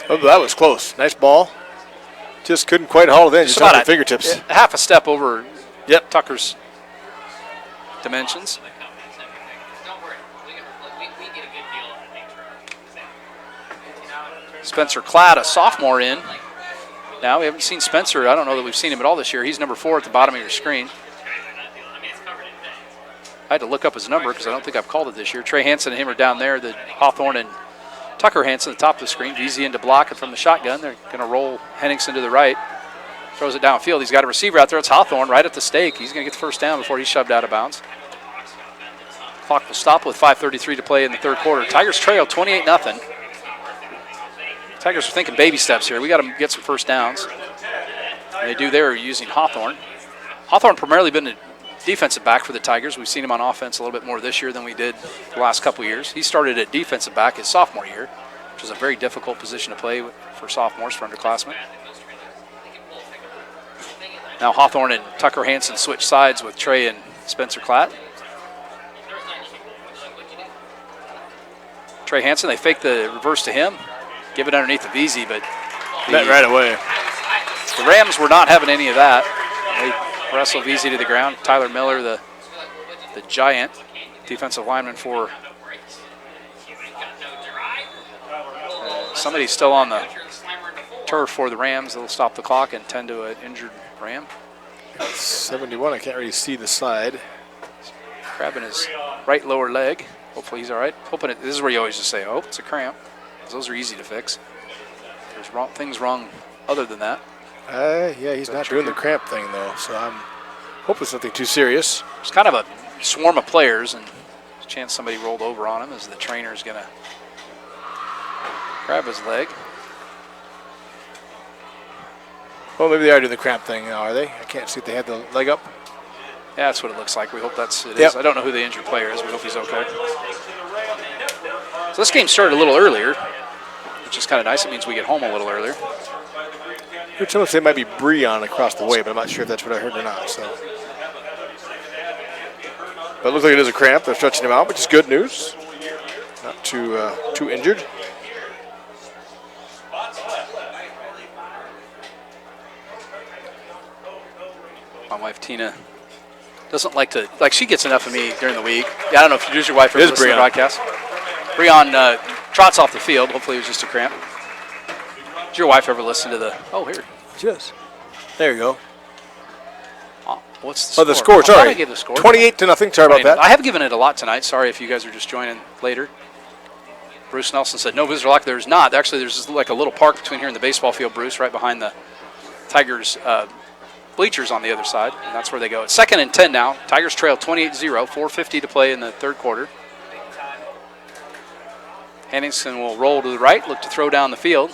Oh, that was close. Nice ball. Just couldn't quite haul it in. Just on the fingertips. A half a step over Yep. Tucker's dimensions. Spencer Cladd, a sophomore in. Now we haven't seen Spencer. I don't know that we've seen him at all this year. He's number 4 at the bottom of your screen. I had to look up his number because I don't think I've called it this year. Trey Hansen and him are down there. The Hawthorne and Tucker Hansen at the top of the screen. Veazey into block, and from the shotgun, they're going to roll Henningsen to the right. Throws it downfield. He's got a receiver out there. It's Hawthorne right at the stake. He's going to get the first down before he's shoved out of bounds. Clock will stop with 5:33 to play in the third quarter. Tigers trail 28-0. Tigers are thinking baby steps here. We got to get some first downs. And they do there using Hawthorne. Hawthorne primarily been a defensive back for the Tigers. We've seen him on offense a little bit more this year than we did the last couple years. He started at defensive back his sophomore year, which is a very difficult position to play for sophomores, for underclassmen. Now Hawthorne and Tucker Hansen switch sides with Trey and Spencer Klatt. Trey Hansen, they fake the reverse to him, give it underneath of Easy, but Met right away. The Rams were not having any of that. They wrestled Easy to the ground. Tyler Miller, the giant defensive lineman for somebody's still on the turf for the Rams. They'll stop the clock and tend to an injured Ram. 71, I can't really see the side. Grabbing his right lower leg. Hopefully he's all right. This is where you always just say, oh, it's a cramp. Because those are easy to fix. There's things wrong other than that. Yeah, he's not doing the cramp thing, though, so I'm hoping it's nothing too serious. It's kind of a swarm of players, and there's a chance somebody rolled over on him as the trainer's going to grab his leg. Well, maybe they are doing the cramp thing now, are they? I can't see if they had the leg up. Yeah, that's what it looks like. We hope it Yep. is. I don't know who the injured player is. We hope he's okay. So this game started a little earlier, which is kind of nice. It means we get home a little earlier. I heard someone say it might be Breon across the way, but I'm not sure if that's what I heard or not. So, but it looks like it is a cramp. They're stretching him out, which is good news. Not too injured. My wife Tina doesn't like to she gets enough of me during the week. Yeah, I don't know if does your wife ever listen to the broadcast. Breon trots off the field. Hopefully it was just a cramp. Did your wife ever listen to the? Oh, here. Yes. There you go. What's the score? Oh, the score. I thought Sorry. I gave the score. 28-0. Sorry about that. I have given it a lot tonight. Sorry if you guys are just joining later. Bruce Nelson said no visitor lock. There's not. Actually, there's just like a little park between here and the baseball field, Bruce, right behind the Tigers bleachers on the other side, and that's where they go. It's 2nd and 10 now. Tigers trail 28-0, 4:50 to play in the third quarter. Henningsen will roll to the right, look to throw down the field.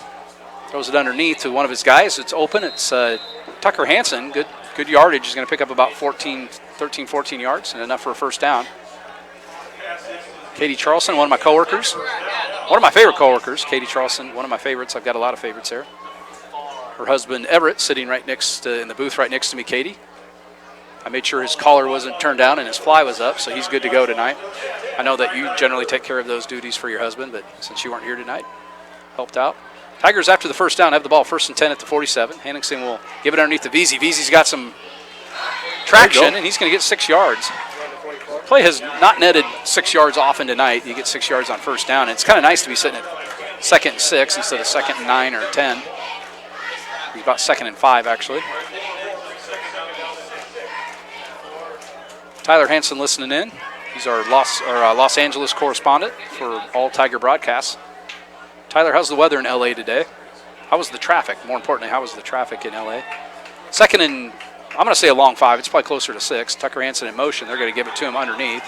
Throws it underneath to one of his guys. It's open. It's Tucker Hansen. Good yardage. He's going to pick up about 13, 14 yards, and enough for a first down. Katie Charleston, one of my coworkers. One of my favorite coworkers, Katie Charleston, one of my favorites. I've got a lot of favorites there. Her husband, Everett, sitting right next in the booth right next to me, Katie. I made sure his collar wasn't turned down and his fly was up, so he's good to go tonight. I know that you generally take care of those duties for your husband, but since you weren't here tonight, helped out. Tigers, after the first down, have the ball 1st and 10 at the 47. Henningsen will give it underneath to Veazey. Veazey's got some traction, and he's going to get 6 yards. Play has not netted 6 yards often tonight. You get 6 yards on first down. It's kind of nice to be sitting at 2nd and 6 instead of 2nd and 9 or 10. He's about 2nd and 5, actually. Tyler Hansen listening in. He's our Los Angeles correspondent for all Tiger broadcasts. Tyler, how's the weather in L.A. today? How was the traffic? More importantly, how was the traffic in L.A.? 2nd and, I'm going to say a long 5. It's probably closer to 6. Tucker Hansen in motion. They're going to give it to him underneath.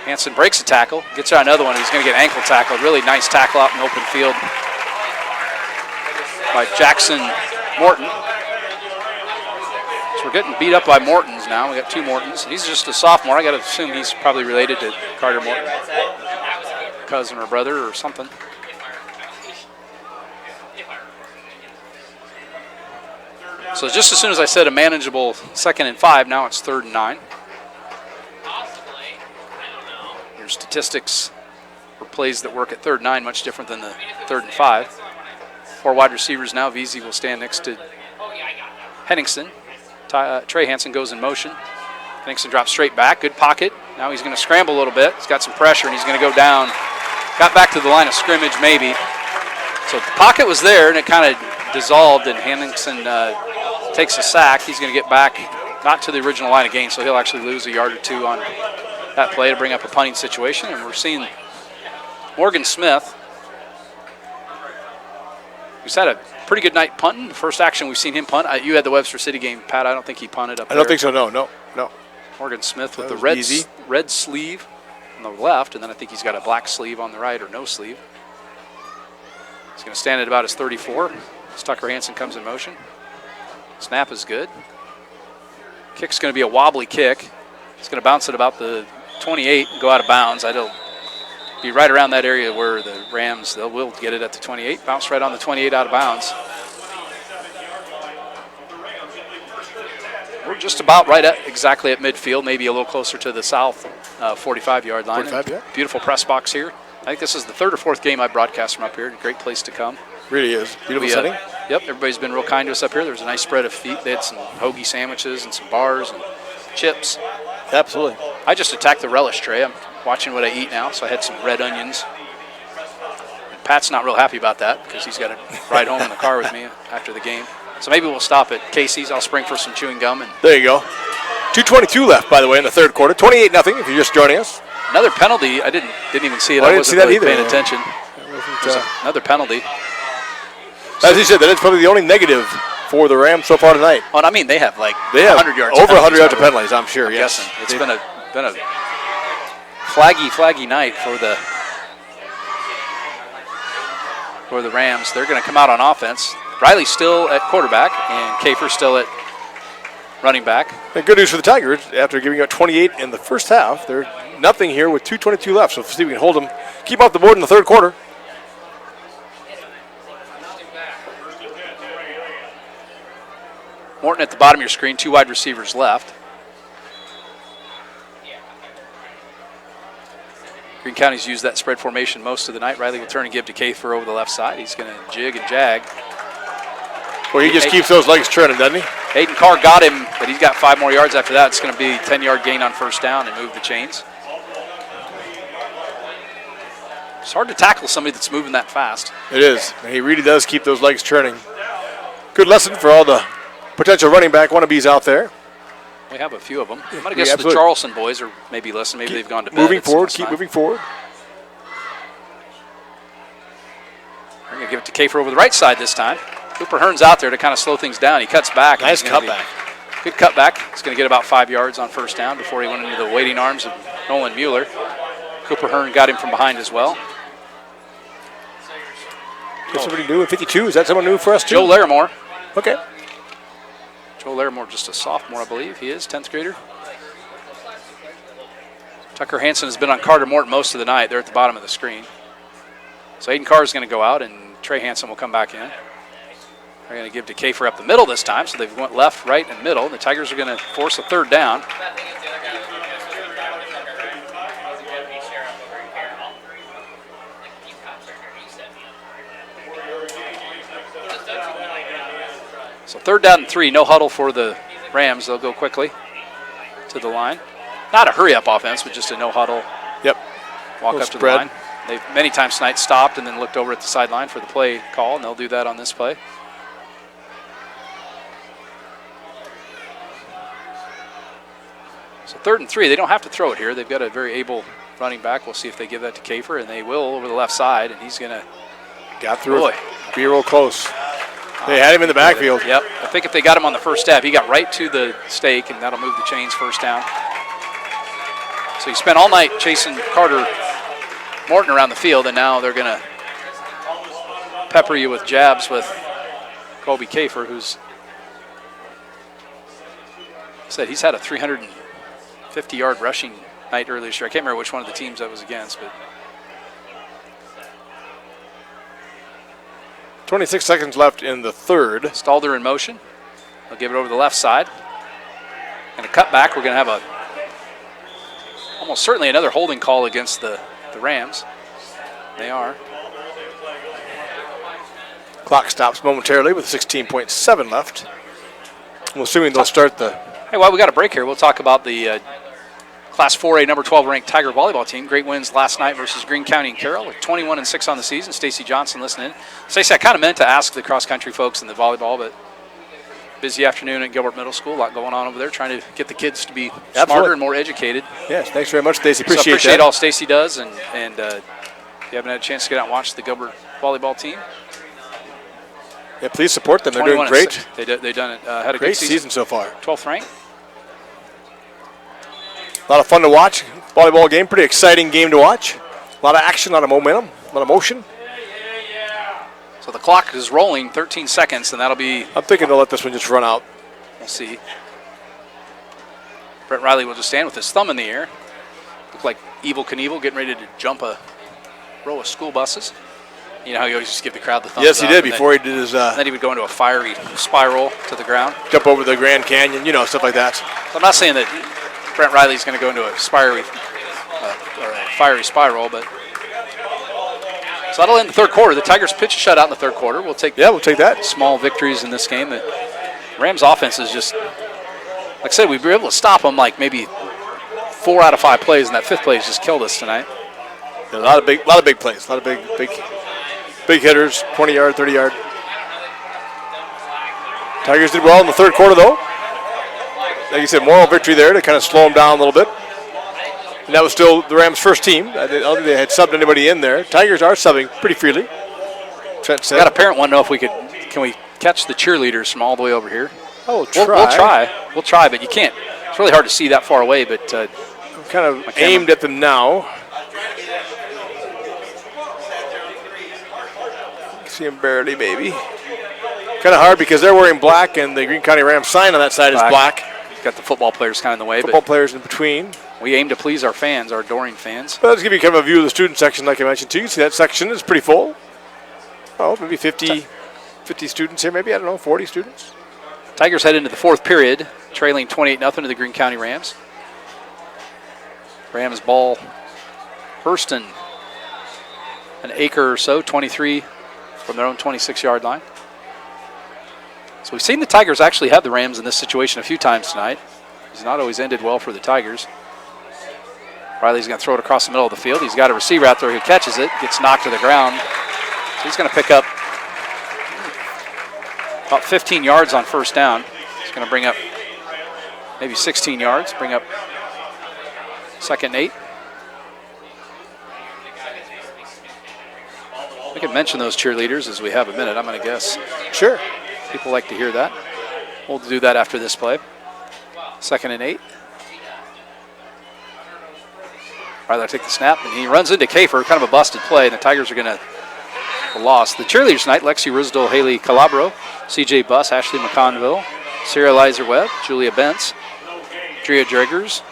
Hansen breaks a tackle, gets out another one. He's going to get an ankle tackle. Really nice tackle out in the open field by Jackson Morton. So we're getting beat up by Mortons now. We got 2 Mortons. He's just a sophomore. I got to assume he's probably related to Carter Morton. Cousin or brother or something. So just as soon as I said a manageable 2nd and 5, now it's 3rd and 9. Your statistics for plays that work at 3rd and 9 much different than the 3rd and 5. 4 wide receivers now. Veazey will stand next to Henningsen. Trey Hansen goes in motion. Henningsen drops straight back. Good pocket. Now he's going to scramble a little bit. He's got some pressure, and he's going to go down. Got back to the line of scrimmage, maybe. So the pocket was there, and it kind of dissolved, and Henningsen takes a sack. He's going to get back, not to the original line of gain, so he'll actually lose a yard or 2 on that play to bring up a punting situation. And we're seeing Morgan Smith, who's had a pretty good night punting. The first action we've seen him punt. You had the Webster City game, Pat. I don't think he punted up there. I don't think so, no. Morgan Smith with That the was red sleeve on the left, and then I think he's got a black sleeve on the right, or no sleeve. He's going to stand at about his 34. As Tucker Hansen comes in motion. Snap is good. Kick's going to be a wobbly kick. It's going to bounce at about the 28 and go out of bounds. It'll be right around that area where the Rams, will get it at the 28. Bounce right on the 28 out of bounds. We're just about exactly at midfield, maybe a little closer to the south 45-yard line. 45, yeah. Beautiful press box here. I think this is the third or fourth game I broadcast from up here. Great place to come. Really is. Beautiful setting. Yep, everybody's been real kind to us up here. There's a nice spread of feet. They had some hoagie sandwiches and some bars and chips. Absolutely. I just attacked the relish tray. I'm watching what I eat now, so I had some red onions. And Pat's not real happy about that because he's got to ride home in the car with me after the game. So maybe we'll stop at Casey's. I'll spring for some chewing gum. And there you go. 2:22 left, by the way, in the third quarter. 28-0 if you're just joining us. Another penalty. I didn't even see it. Well, I didn't see wasn't that really either. paying attention. There's another penalty. As he said, that is probably the only negative for the Rams so far tonight. Oh, and I mean, they have like They have 100 yards. over 100 yards of penalties, penalties, I'm sure. I'm Yes, guessing. It's been a flaggy night for the Rams. They're going to come out on offense. Riley's still at quarterback, and Kafer's still at running back. And good news for the Tigers. After giving up 28 in the first half, they're nothing here with 2:22 left. So let's see if we can hold them, keep off the board in the third quarter. Morton at the bottom of your screen, two wide receivers left. Greene County's used that spread formation most of the night. Riley will turn and give to Kafer over the left side. He's going to jig and jag. Well, he just keeps those legs turning, doesn't he? Hayden Carr got him, but he's got 5 more yards after that. It's going to be a 10-yard gain on first down and move the chains. It's hard to tackle somebody that's moving that fast. It is. And he really does keep those legs turning. Good lesson for all the potential running back wannabes out there. We have a few of them. I'm going to guess the absolutely. Charleston boys are maybe listening. Maybe they've gone to bed. Moving It's forward, last keep night. moving forward. We're going to give it to Kafer over the right side this time. Cooper Hearn's out there to kind of slow things down. He cuts back. Nice cutback. Good cutback. He's going to get about 5 yards on first down before he went into the waiting arms of Nolan Mueller. Cooper Hearn got him from behind as well. Is somebody new at 52? Is that someone new for us too? Joe Larimore. Okay. Joe Larimore, just a sophomore, I believe. He is, 10th grader. Tucker Hansen has been on Carter Morton most of the night. They're at the bottom of the screen. So Aiden Carr is going to go out, and Trey Hansen will come back in. They're going to give to Kafer up the middle this time, so they've went left, right, and middle. The Tigers are going to force a third down. So 3rd down and 3, no huddle for the Rams. They'll go quickly to the line. Not a hurry-up offense, but just a no huddle. Yep. Walk Little up to spread. the line. They've many times tonight stopped and then looked over at the sideline for the play call, and they'll do that on this play. So 3rd and 3, they don't have to throw it here. They've got a very able running back. We'll see if they give that to Kafer, and they will over the left side, and he's going to Got through it. Be real close. They had him in the backfield. Yep. I think if they got him on the first stab, he got right to the stake, and that'll move the chains first down. So he spent all night chasing Carter Morton around the field, and now they're going to pepper you with jabs with Colby Kafer, who's said he's had a 350-yard rushing night earlier this year. I can't remember which one of the teams that was against, but 26 seconds left in the third. Stalder in motion. They'll give it over the left side. And a cutback. We're going to have almost certainly another holding call against the Rams. They are. Clock stops momentarily with 16.7 left. I'm assuming they'll start the... Hey, while we got a break here, we'll talk about the Class 4A number 12 ranked Tiger volleyball team. Great wins last night versus Greene County and Carroll with 21-6 on the season. Stacy Johnson listening. Stacy, I kind of meant to ask the cross-country folks in the volleyball, but busy afternoon at Gilbert Middle School. A lot going on over there, trying to get the kids to be smarter and more educated. Yes, thanks very much, Stacy. So Appreciate appreciate that. all Stacy does, and if you haven't had a chance to get out and watch the Gilbert volleyball team. Yeah, please support them. They're doing 21 great. They've done it. Had a Great good season so far. 12th rank. A lot of fun to watch. Volleyball game, pretty exciting game to watch. A lot of action, a lot of momentum, a lot of motion. So the clock is rolling, 13 seconds, and that'll be, I'm thinking they'll let this one just run out. we'll see. Brett Riley will just stand with his thumb in the air. Look like Evel Knievel getting ready to jump a row of school buses. You know how he always just give the crowd the thumbs Yes, he up, did and before he did his then he would go into a fiery spiral to the ground. jump over the Grand Canyon, stuff like that. So I'm not saying that Brett Riley's going to go into a fiery spiral, but so that'll end the third quarter. The Tigers pitch a shutout in the third quarter. We'll take that. small victories in this game. The Rams offense is just, like I said, we were able to stop them like maybe 4 out of 5 plays, and that 5th play has just killed us tonight. A lot of big plays, a lot of big hitters, 20-yard, 30-yard. Tigers did well in the third quarter, though. Like you said, moral victory there to kind of slow them down a little bit. And that was still the Rams' first team. I don't think they had subbed anybody in there. Tigers are subbing pretty freely. Trent said. Got a parent want to know if can we catch the cheerleaders from all the way over here? Oh, We'll try, but you can't. It's really hard to see that far away, but I'm kind of aimed at them now. See them barely, maybe. Kind of hard because they're wearing black and the Greene County Rams sign on that side is black. Got the football players kind of in the way. Football players in between. We aim to please our fans, our adoring fans. But let's give you kind of a view of the student section like I mentioned too. You see that section is pretty full. Oh, maybe 50 students here, maybe, I don't know, 40 students. Tigers head into the fourth period, trailing 28-0 to the Greene County Rams. Rams ball first and an acre or so, 23 from their own 26-yard line. So we've seen the Tigers actually have the Rams in this situation a few times tonight. It's not always ended well for the Tigers. Riley's going to throw it across the middle of the field. He's got a receiver out there who catches it, gets knocked to the ground. So he's going to pick up about 15 yards on first down. He's going to bring up maybe 16 yards, bring up 2nd and 8. We can mention those cheerleaders as we have a minute, I'm going to guess. Sure. People like to hear that. We'll do that after this play. 2nd and 8. Riley take the snap, and he runs into Kafer, kind of a busted play, and the Tigers are going to loss. The cheerleaders tonight, Lexi Risdell, Haley Calabro, CJ Buss, Ashley McConville, Sarah Lizer Webb, Julia Bentz, Drea Driggers,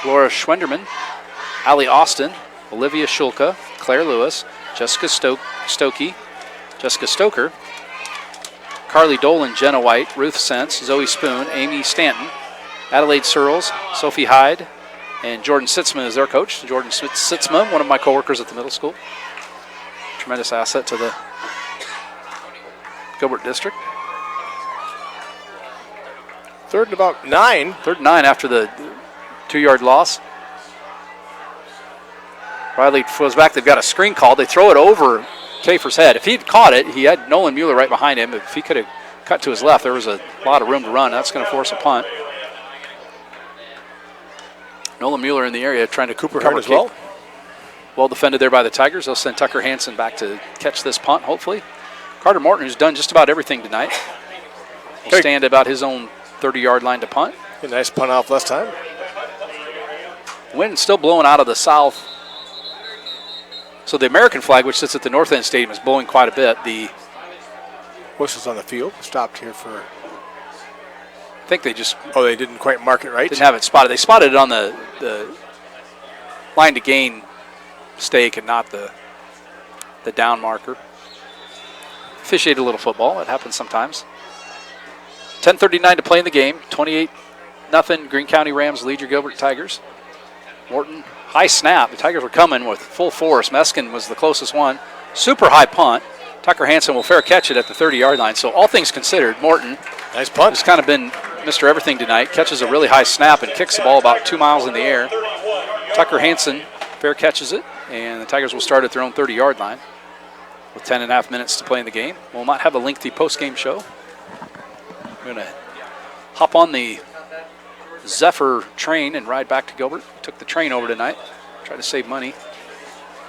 Laura Schwenderman, Allie Austin, Olivia Schulka, Claire Lewis, Jessica Stokey, Jessica Stoker, Carly Dolan, Jenna White, Ruth Sense, Zoe Spoon, Amy Stanton, Adelaide Searles, Sophie Hyde, and Jordan Sitzman is their coach. Jordan Sitzman, one of my coworkers at the middle school. Tremendous asset to the Gilbert District. 3rd and about 9. 3rd and 9 after the 2-yard loss. Riley goes back. They've got a screen call. They throw it over Kafer's head. If he'd caught it, he had Nolan Mueller right behind him. If he could have cut to his left, there was a lot of room to run. That's going to force a punt. Nolan Mueller in the area trying to Cooper cover as well. Well defended there by the Tigers. They'll send Tucker Hansen back to catch this punt, hopefully. Carter Morton, who's done just about everything tonight, will stand about his own 30-yard line to punt. A nice punt off last time. Wind still blowing out of the south. So the American flag, which sits at the north end stadium, is blowing quite a bit. The whistles on the field. Stopped here for... I think they just... Oh, they didn't quite mark it right? Didn't have it spotted. They spotted it on the line to gain stake and not the down marker. Officiated a little football. It happens sometimes. 10:39 to play in the game. 28-0. Greene County Rams lead your Gilbert Tigers. Morton, high snap. The Tigers were coming with full force. Meskin was the closest one. Super high punt. Tucker Hansen will fair catch it at the 30-yard line. So all things considered, Morton nice punt. Has kind of been Mr. Everything tonight. Catches a really high snap and kicks the ball about 2 miles in the air. Tucker Hansen fair catches it, and the Tigers will start at their own 30-yard line with 10.5 minutes to play in the game. We'll not have a lengthy post-game show. We're going to hop on the Zephyr train and ride back to Gilbert. We took the train over tonight, tried to save money.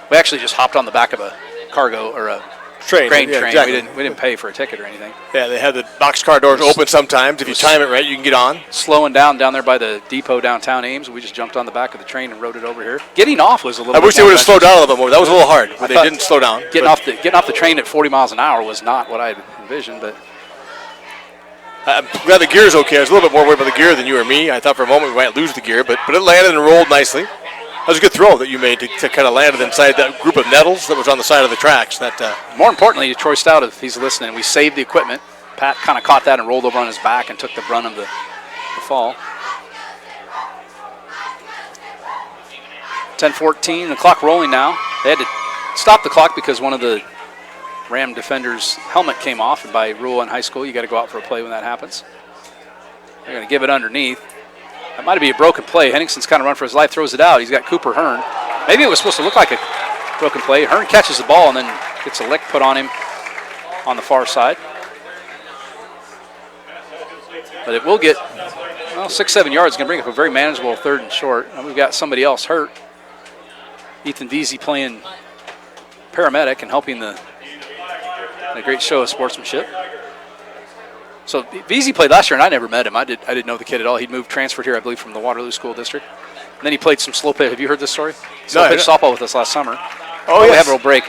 We actually just hopped on the back of a cargo or a train. Grain Yeah, train. exactly. We didn't pay for a ticket or anything. Yeah, they had the boxcar doors open sometimes. If you time it right, you can get on. Slowing down there by the depot downtown Ames. We just jumped on the back of the train and rode it over here. Getting off was a little. I wish they would have slowed down a little bit more. That was a little hard, but they thought didn't slow down. Getting off the train at 40 miles an hour was not what I had envisioned, but. I'm glad the gear's okay. I was a little bit more worried about the gear than you or me. I thought for a moment we might lose the gear, but it landed and rolled nicely. That was a good throw that you made to kind of land it inside that group of nettles that was on the side of the tracks. More importantly, Troy Stout, if he's listening, we saved the equipment. Pat kind of caught that and rolled over on his back and took the brunt of the fall. 10:14, the clock rolling now. They had to stop the clock because one of the Ram defender's helmet came off, and by rule in high school, you got to go out for a play when that happens. They're going to give it underneath. That might be a broken play. Henningson's kind of run for his life, throws it out. He's got Cooper Hearn. Maybe it was supposed to look like a broken play. Hearn catches the ball and then gets a lick put on him on the far side. But it will get, 6-7 yards. It's going to bring up a very manageable 3rd and short. And we've got somebody else hurt. Ethan Veazey playing paramedic and helping a great show of sportsmanship. So Veazey played last year, and I never met him. I didn't know the kid at all. He'd transferred here, I believe, from the Waterloo School District. And then he played some slow pitch. Have you heard this story? Slow pitch softball with us last summer. Oh, yes. We have a little break.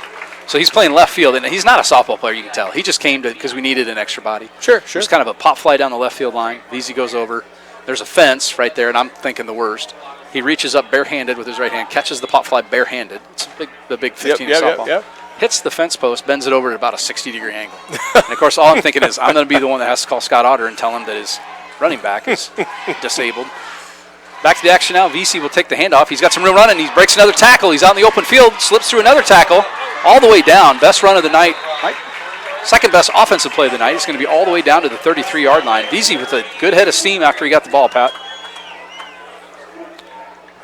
So he's playing left field, and he's not a softball player, you can tell. He just came because we needed an extra body. Sure. There's kind of a pop fly down the left field line. Veazey goes over. There's a fence right there, and I'm thinking the worst. He reaches up barehanded with his right hand, catches the pop fly barehanded. It's the big 15 softball. Yep. Hits the fence post, bends it over at about a 60-degree angle. And, of course, all I'm thinking is I'm going to be the one that has to call Scott Otter and tell him that his running back is disabled. Back to the action now. VC will take the handoff. He's got some room running. He breaks another tackle. He's out in the open field, slips through another tackle, all the way down. Best run of the night. Second best offensive play of the night. It's going to be all the way down to the 33-yard line. VC with a good head of steam after he got the ball, Pat.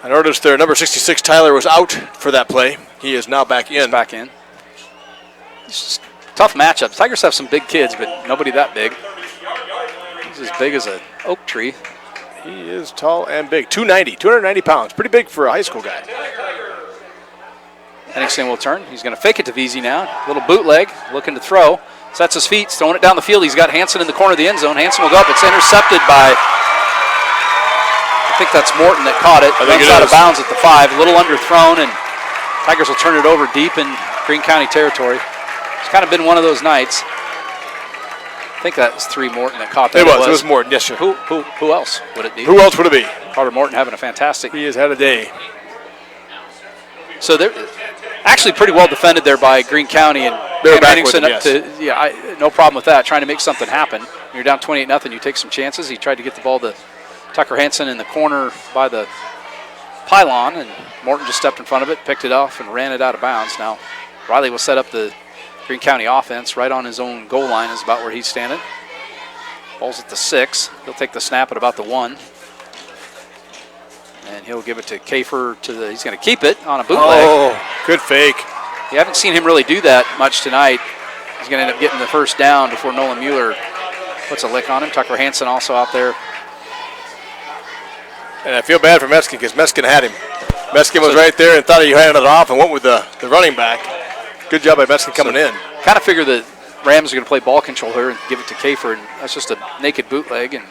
I noticed their number 66, Tyler, was out for that play. He is now back in. He's back in. It's just tough matchup. Tigers have some big kids, but nobody that big. He's as big as an oak tree. He is tall and big. 290 pounds. Pretty big for a high school guy. Henningsen will turn. He's going to fake it to VZ now. Little bootleg, looking to throw. Sets his feet, throwing it down the field. He's got Hansen in the corner of the end zone. Hansen will go up. It's intercepted by, I think that's Morton that caught it. I think Runs out of bounds at the 5. A little underthrown, and Tigers will turn it over deep in Greene County territory. It's kind of been one of those nights. I think that was 3 Morton that caught that. It was Morton, yes, sir. Who else would it be? Who else would it be? Carter Morton having a fantastic. He has had a day. So they're actually pretty well defended there by Greene County, and They're back with Henningsen him, yes. no problem with that. Trying to make something happen. When you're down 28-0, you take some chances. He tried to get the ball to Tucker Hansen in the corner by the pylon, and Morton just stepped in front of it, picked it off, and ran it out of bounds. Now Riley will set up the Greene County offense right on his own goal line is about where he's standing. Ball's at the 6. He'll take the snap at about the 1. And he'll give it to Kafer he's going to keep it on a bootleg. Oh, good fake. You haven't seen him really do that much tonight. He's going to end up getting the first down before Nolan Mueller puts a lick on him. Tucker Hansen also out there. And I feel bad for Meskin because Meskin had him. Meskin was right there and thought he handed it off and went with the running back. Good job by Meskin coming in. Kind of figure the Rams are going to play ball control here and give it to Kafer, and that's just a naked bootleg and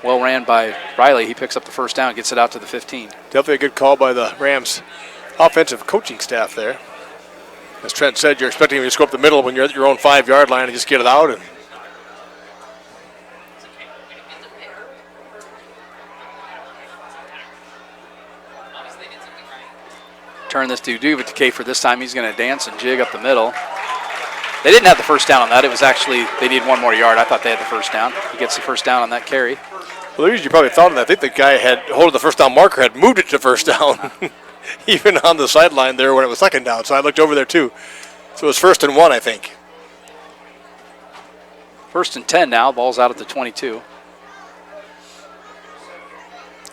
well ran by Riley. He picks up the first down, gets it out to the 15. Definitely a good call by the Rams offensive coaching staff there. As Trent said, you're expecting him to just go up the middle when you're at your own 5-yard line and just get it out. And turn this to Duvitt to Kafer. This time he's going to dance and jig up the middle. They didn't have the first down on that. It was actually, they needed 1 more yard. I thought they had the first down. He gets the first down on that carry. Well, the reason you probably thought of that, I think the guy had holding the first down marker had moved it to first down, even on the sideline there when it was second down. So I looked over there too. So it was 1st and 1, I think. 1st and 10 now. Ball's out at the 22.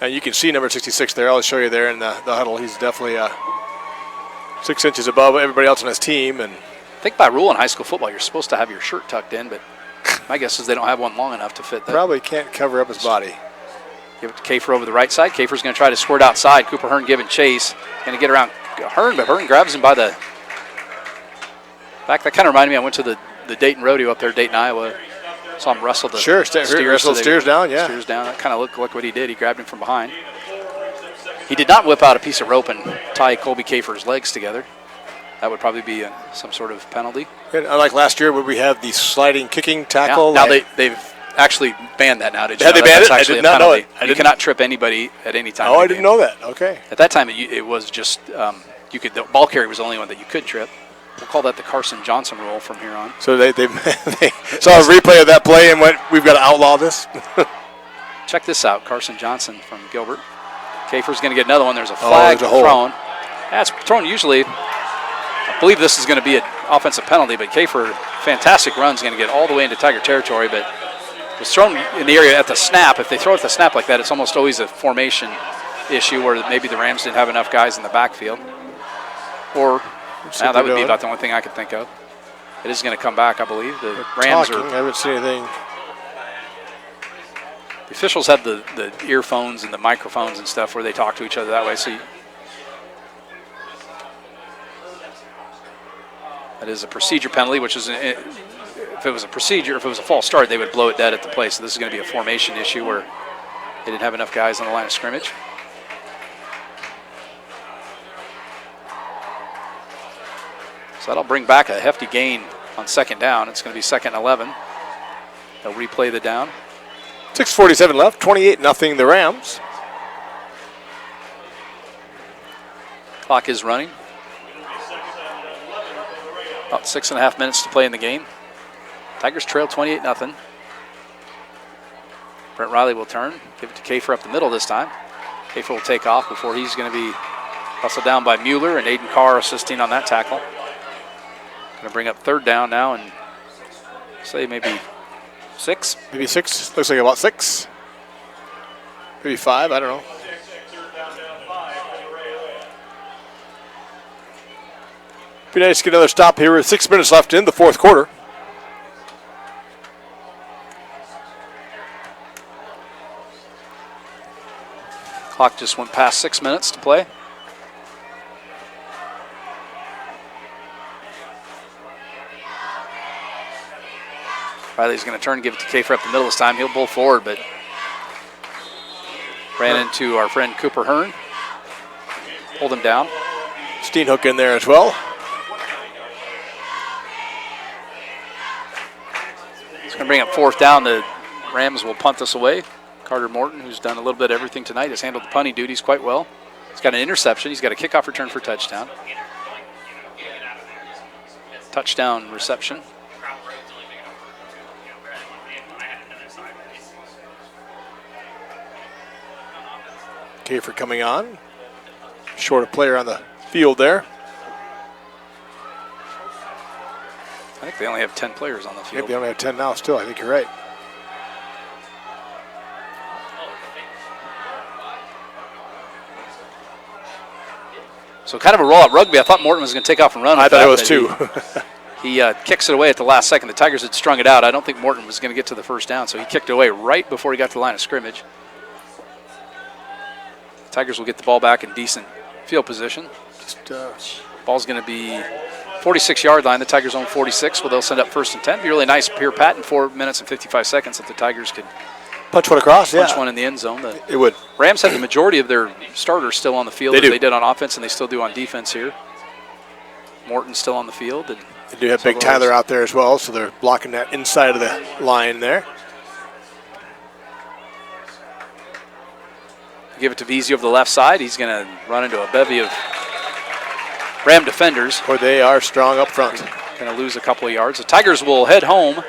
And you can see number 66 there. I'll show you there in the huddle. He's definitely 6 inches above everybody else on his team. And I think by rule in high school football, you're supposed to have your shirt tucked in, but my guess is they don't have one long enough to fit that. Probably can't cover up his body. Give it to Kafer over the right side. Kafer's going to try to squirt outside. Cooper Hearn giving chase. Going to get around Hearn, but Hearn grabs him by the That kind of reminded me. I went to the Dayton Rodeo up there, Dayton, Iowa. Saw him wrestle the steers. Steers down, yeah. Steers down. That kind of looked what he did. He grabbed him from behind. He did not whip out a piece of rope and tie Colby Kafer's legs together. That would probably be some sort of penalty. And unlike last year where we had the sliding kicking tackle. Now they've actually banned that now. Have they banned it? I did not know it. You cannot trip anybody at any time. Oh, I didn't know that. Okay. At that time, it was just the ball carrier was the only one that you could trip. We'll call that the Carson Johnson rule from here on. So they saw a replay of that play and went, we've got to outlaw this. Check this out, Carson Johnson from Gilbert. Kafer's going to get another one. There's a flag thrown. That's thrown usually. I believe this is going to be an offensive penalty, but Kafer, fantastic run, is going to get all the way into Tiger territory, but it was thrown in the area at the snap. If they throw it at the snap like that, it's almost always a formation issue where maybe the Rams didn't have enough guys in the backfield. Or now that would be about the only thing I could think of. It is going to come back, I believe. The Rams I haven't seen anything. The officials have the earphones and the microphones and stuff where they talk to each other that way. So that is a procedure penalty, which is if it was a procedure, if it was a false start, they would blow it dead at the play. So this is going to be a formation issue where they didn't have enough guys on the line of scrimmage. So that'll bring back a hefty gain on second down. It's going to be 2nd and 11. They'll replay the down. 6:47 left, 28-0 the Rams. Clock is running. About 6.5 minutes to play in the game. Tigers trail 28-0. Brent Riley will turn, give it to Kafer up the middle this time. Kafer will take off before he's going to be hustled down by Mueller, and Aiden Carr assisting on that tackle. Going to bring up 3rd down now and say maybe 6. Maybe 6. Looks like about 6. Maybe 5. I don't know. Be nice to get another stop here with 6 minutes left in the 4th quarter. Clock just went past 6 minutes to play. Riley's going to turn and give it to Kafer up the middle this time. He'll pull forward, but ran into our friend Cooper Hearn. Pulled him down. Steenhook in there as well. It's going to bring up 4th down. The Rams will punt this away. Carter Morton, who's done a little bit of everything tonight, has handled the punting duties quite well. He's got an interception. He's got a kickoff return for touchdown. Touchdown reception. Kafer coming on. Short a player on the field there. I think they only have 10 players on the field. Maybe they only have 10 now still. I think you're right. So kind of a roll-out rugby. I thought Morton was going to take off and run. I thought it was too. He kicks it away at the last second. The Tigers had strung it out. I don't think Morton was going to get to the 1st down, so he kicked it away right before he got to the line of scrimmage. Tigers will get the ball back in decent field position. Ball's going to be 46-yard line. The Tigers own 46. Well, they'll send up 1st and 10. Be really nice pure pat in 4 minutes and 55 seconds if the Tigers could punch one across. Punch one in the end zone. It would. Rams have the majority of their starters still on the field. They do. They did on offense, and they still do on defense here. Morton's still on the field. And they do have Big Tyler out there as well, so they're blocking that inside of the line there. Give it to Veazey over the left side. He's going to run into a bevy of Ram defenders. Boy, they are strong up front. Going to lose a couple of yards. The Tigers will head home.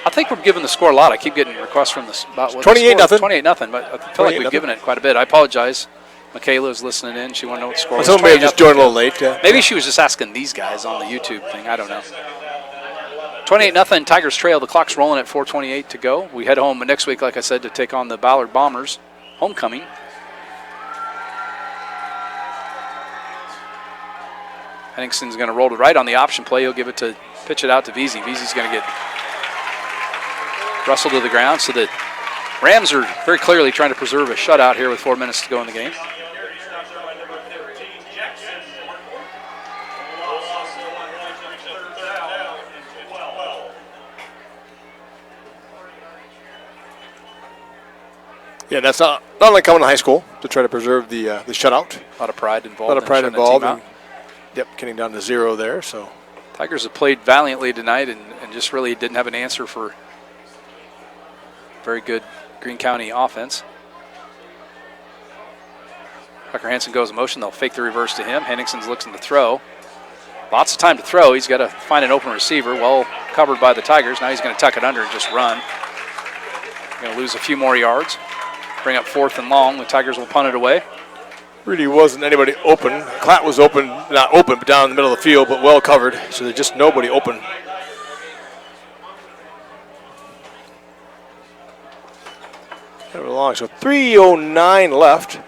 I think we're giving the score a lot. I keep getting requests from this about what 28-0. 28-0, but I feel like we've given it quite a bit. I apologize. Michaela is listening in. She wanted to know what the score was. Somebody just joined a little late. Maybe she was just asking these guys on the YouTube thing. I don't know. 28-0, Tigers trail. The clock's rolling at 4:28 to go. We head home next week, like I said, to take on the Ballard Bombers. Homecoming. Henningson's going to roll to right on the option play. He'll pitch it out to Veazey. Veazey's going to get wrestled to the ground. So the Rams are very clearly trying to preserve a shutout here with 4 minutes to go in the game. Yeah, that's not uncommon in high school to try to preserve the shutout. A lot of pride involved. A lot of pride involved. And, yep, getting down to 0 there. So Tigers have played valiantly tonight and just really didn't have an answer for very good Greene County offense. Tucker Hansen goes in motion. They'll fake the reverse to him. Henningson's looking to throw. Lots of time to throw. He's got to find an open receiver. Well covered by the Tigers. Now he's going to tuck it under and just run. Going to lose a few more yards. Bring up 4th and long. The Tigers will punt it away. Really wasn't anybody open. Klatt was open, not open, but down in the middle of the field, but well covered. So there's just nobody open. Kind of long. So 3:09 left.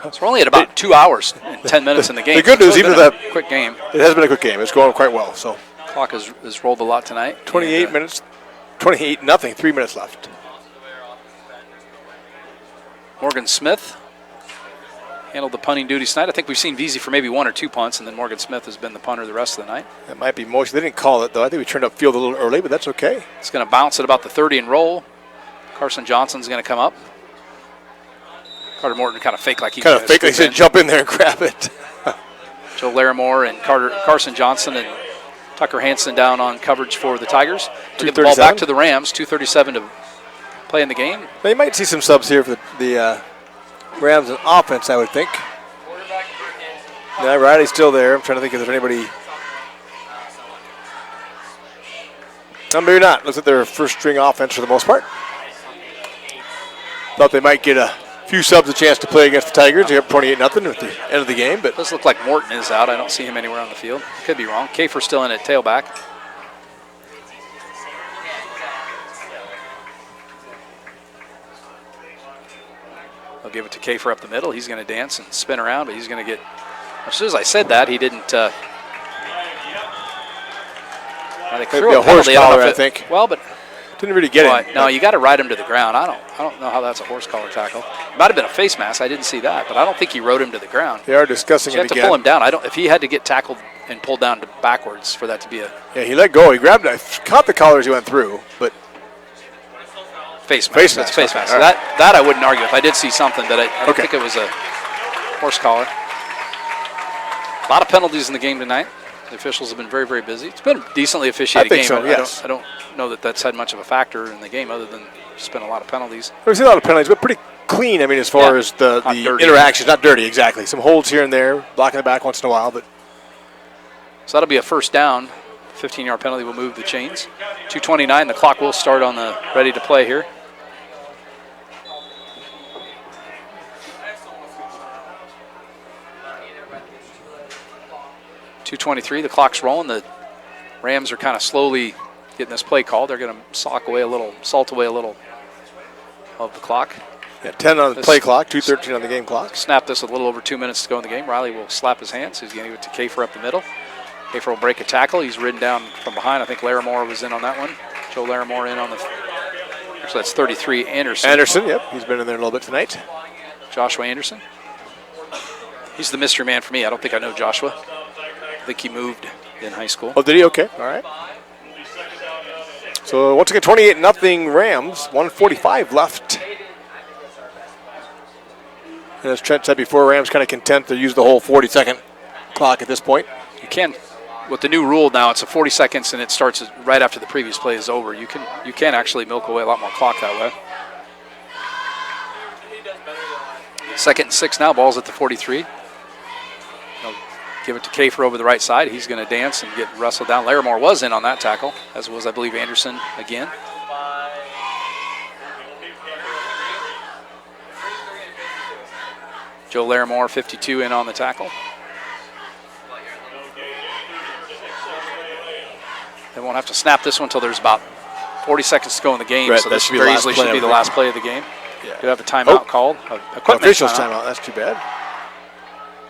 So we're only at about 2 hours and 10 minutes in the game. The good news, even that quick game, it has been a quick game. It's going quite well. So clock has rolled a lot tonight. 28 minutes, 28-0, 3 minutes left. Morgan Smith handled the punting duties tonight. I think we've seen Veazey for maybe 1 or 2 punts, and then Morgan Smith has been the punter the rest of the night. That might be motion. They didn't call it, though. I think we turned up field a little early, but that's okay. It's going to bounce at about the 30 and roll. Carson Johnson's going to come up. Carter Morton kind of fake like he's kind of fake like he said, jump in there and grab it. Joe Larimore and Carson Johnson and Tucker Hansen down on coverage for the Tigers. To get the ball back to the Rams. 2:37 to play in the game. Well, you might see some subs here for the Rams and offense, I would think. Yeah, Riley's still there. I'm trying to think if there's anybody. No, maybe not. Looks like their first string offense for the most part. Thought they might get a few subs a chance to play against the Tigers. They're up 28-0 at the end of the game. But it does look like Morton is out. I don't see him anywhere on the field. Could be wrong. Kafer's still in at tailback. They'll give it to Kafer up the middle. He's going to dance and spin around, but he's going to get. As soon as I said that, he didn't. They threw a horse collar, I think. Well, but didn't really get it. No, you got to ride him to the ground. I don't know how that's a horse collar tackle. It might have been a face mask. I didn't see that, but I don't think he rode him to the ground. They are discussing it again. You have to pull him down. If he had to get tackled and pulled down to backwards for that to be a. Yeah, he let go. He grabbed it. Caught the collar as he went through, but. Face mask. That's face mask. Okay. That I wouldn't argue with. I did see something, but I don't think it was a horse collar. A lot of penalties in the game tonight. The officials have been very, very busy. It's been a decently officiated game. So, yes. I don't know that that's had much of a factor in the game other than just been a lot of penalties. We've seen a lot of penalties, but pretty clean, I mean, as far as the interactions. Not dirty, exactly. Some holds here and there, blocking the back once in a while. But so that'll be a first down. 15-yard penalty will move the chains. 2:29, the clock will start on the ready to play here. .223, the clock's rolling. The Rams are kind of slowly getting this play called. They're going to salt away a little of the clock. Yeah, 10 on the play clock, 2:13 on the game clock. Snap this with a little over 2 minutes to go in the game. Riley will slap his hands. He's going to give it to Kafer up the middle. Kafer will break a tackle. He's ridden down from behind. I think Larimore was in on that one. Joe Larimore in on the. Actually, that's 33, Anderson. Anderson, yep. He's been in there a little bit tonight. Joshua Anderson. He's the mystery man for me. I don't think I know Joshua. I think he moved in high school. Oh, did he? Okay. All right. So, once again, 28-0 Rams. 1:45 left. And as Trent said before, Rams kind of content to use the whole 40-second clock at this point. You can, with the new rule now, it's a 40 seconds and it starts right after the previous play is over. You can actually milk away a lot more clock that way. 2nd and 6 now. Ball's at the 43. They'll give it to Kafer over the right side. He's going to dance and get wrestled down. Larimore was in on that tackle, as was, I believe, Anderson again. Joe Larimore, 52, in on the tackle. They won't have to snap this one until there's about 40 seconds to go in the game, right, so this very easily should be the last play of the game. Yeah. Do have a timeout called. Official's timeout. That's too bad.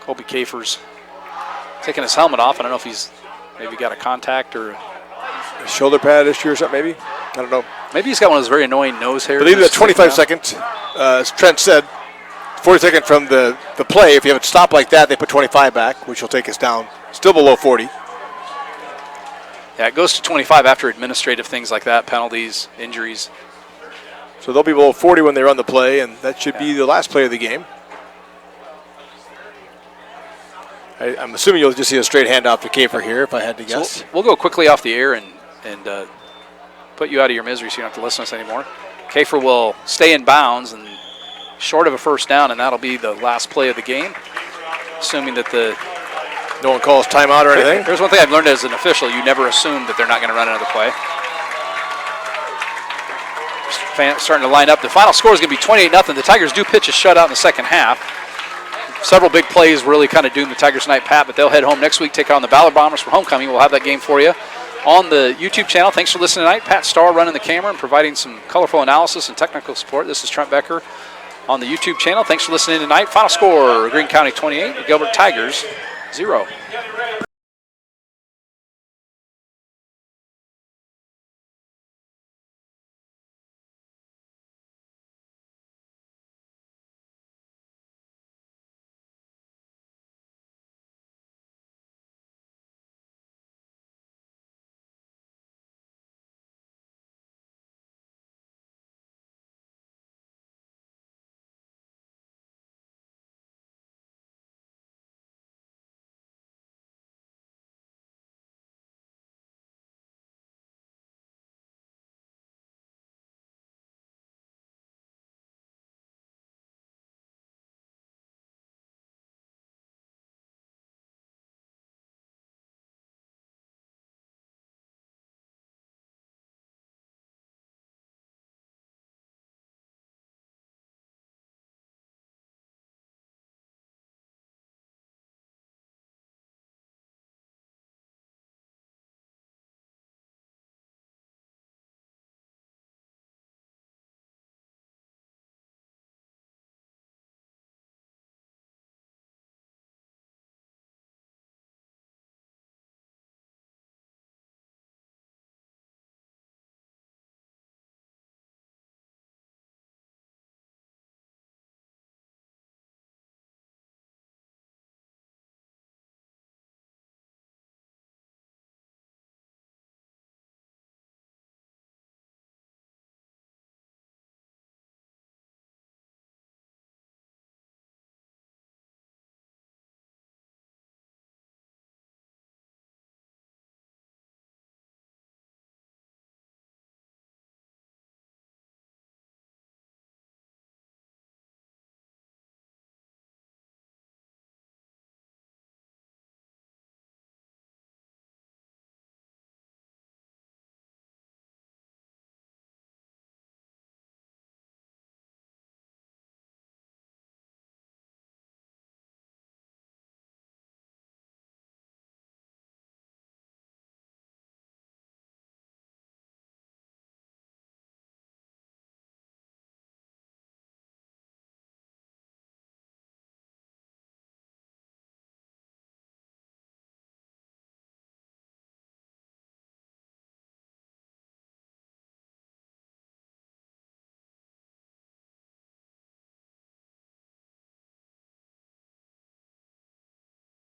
Colby Kafer's taking his helmet off. I don't know if he's maybe got a contact or a shoulder pad issue or something, maybe. I don't know. Maybe he's got one of those very annoying nose hairs. I believe that 25 seconds, as Trent said, 40 seconds from the play. If you have it stop like that, they put 25 back, which will take us down. Still below 40. Yeah, it goes to 25 after administrative things like that, penalties, injuries. So they'll be below 40 when they run the play, and that should be the last play of the game. I'm assuming you'll just see a straight handoff to Kafer here, if I had to guess. So we'll go quickly off the air and put you out of your misery so you don't have to listen to us anymore. Kafer will stay in bounds and short of a first down, and that'll be the last play of the game, assuming that no one calls timeout or anything. There's one thing I've learned as an official: you never assume that they're not going to run another play. Fans starting to line up. The final score is going to be 28-0. The Tigers do pitch a shutout in the second half. Several big plays really kind of doomed the Tigers tonight, Pat, but they'll head home next week, take on the Ballard Bombers for homecoming. We'll have that game for you on the YouTube channel. Thanks for listening tonight. Pat Starr running the camera and providing some colorful analysis and technical support. This is Trent Becker on the YouTube channel. Thanks for listening tonight. Final score, Greene County 28, Gilbert Tigers 0.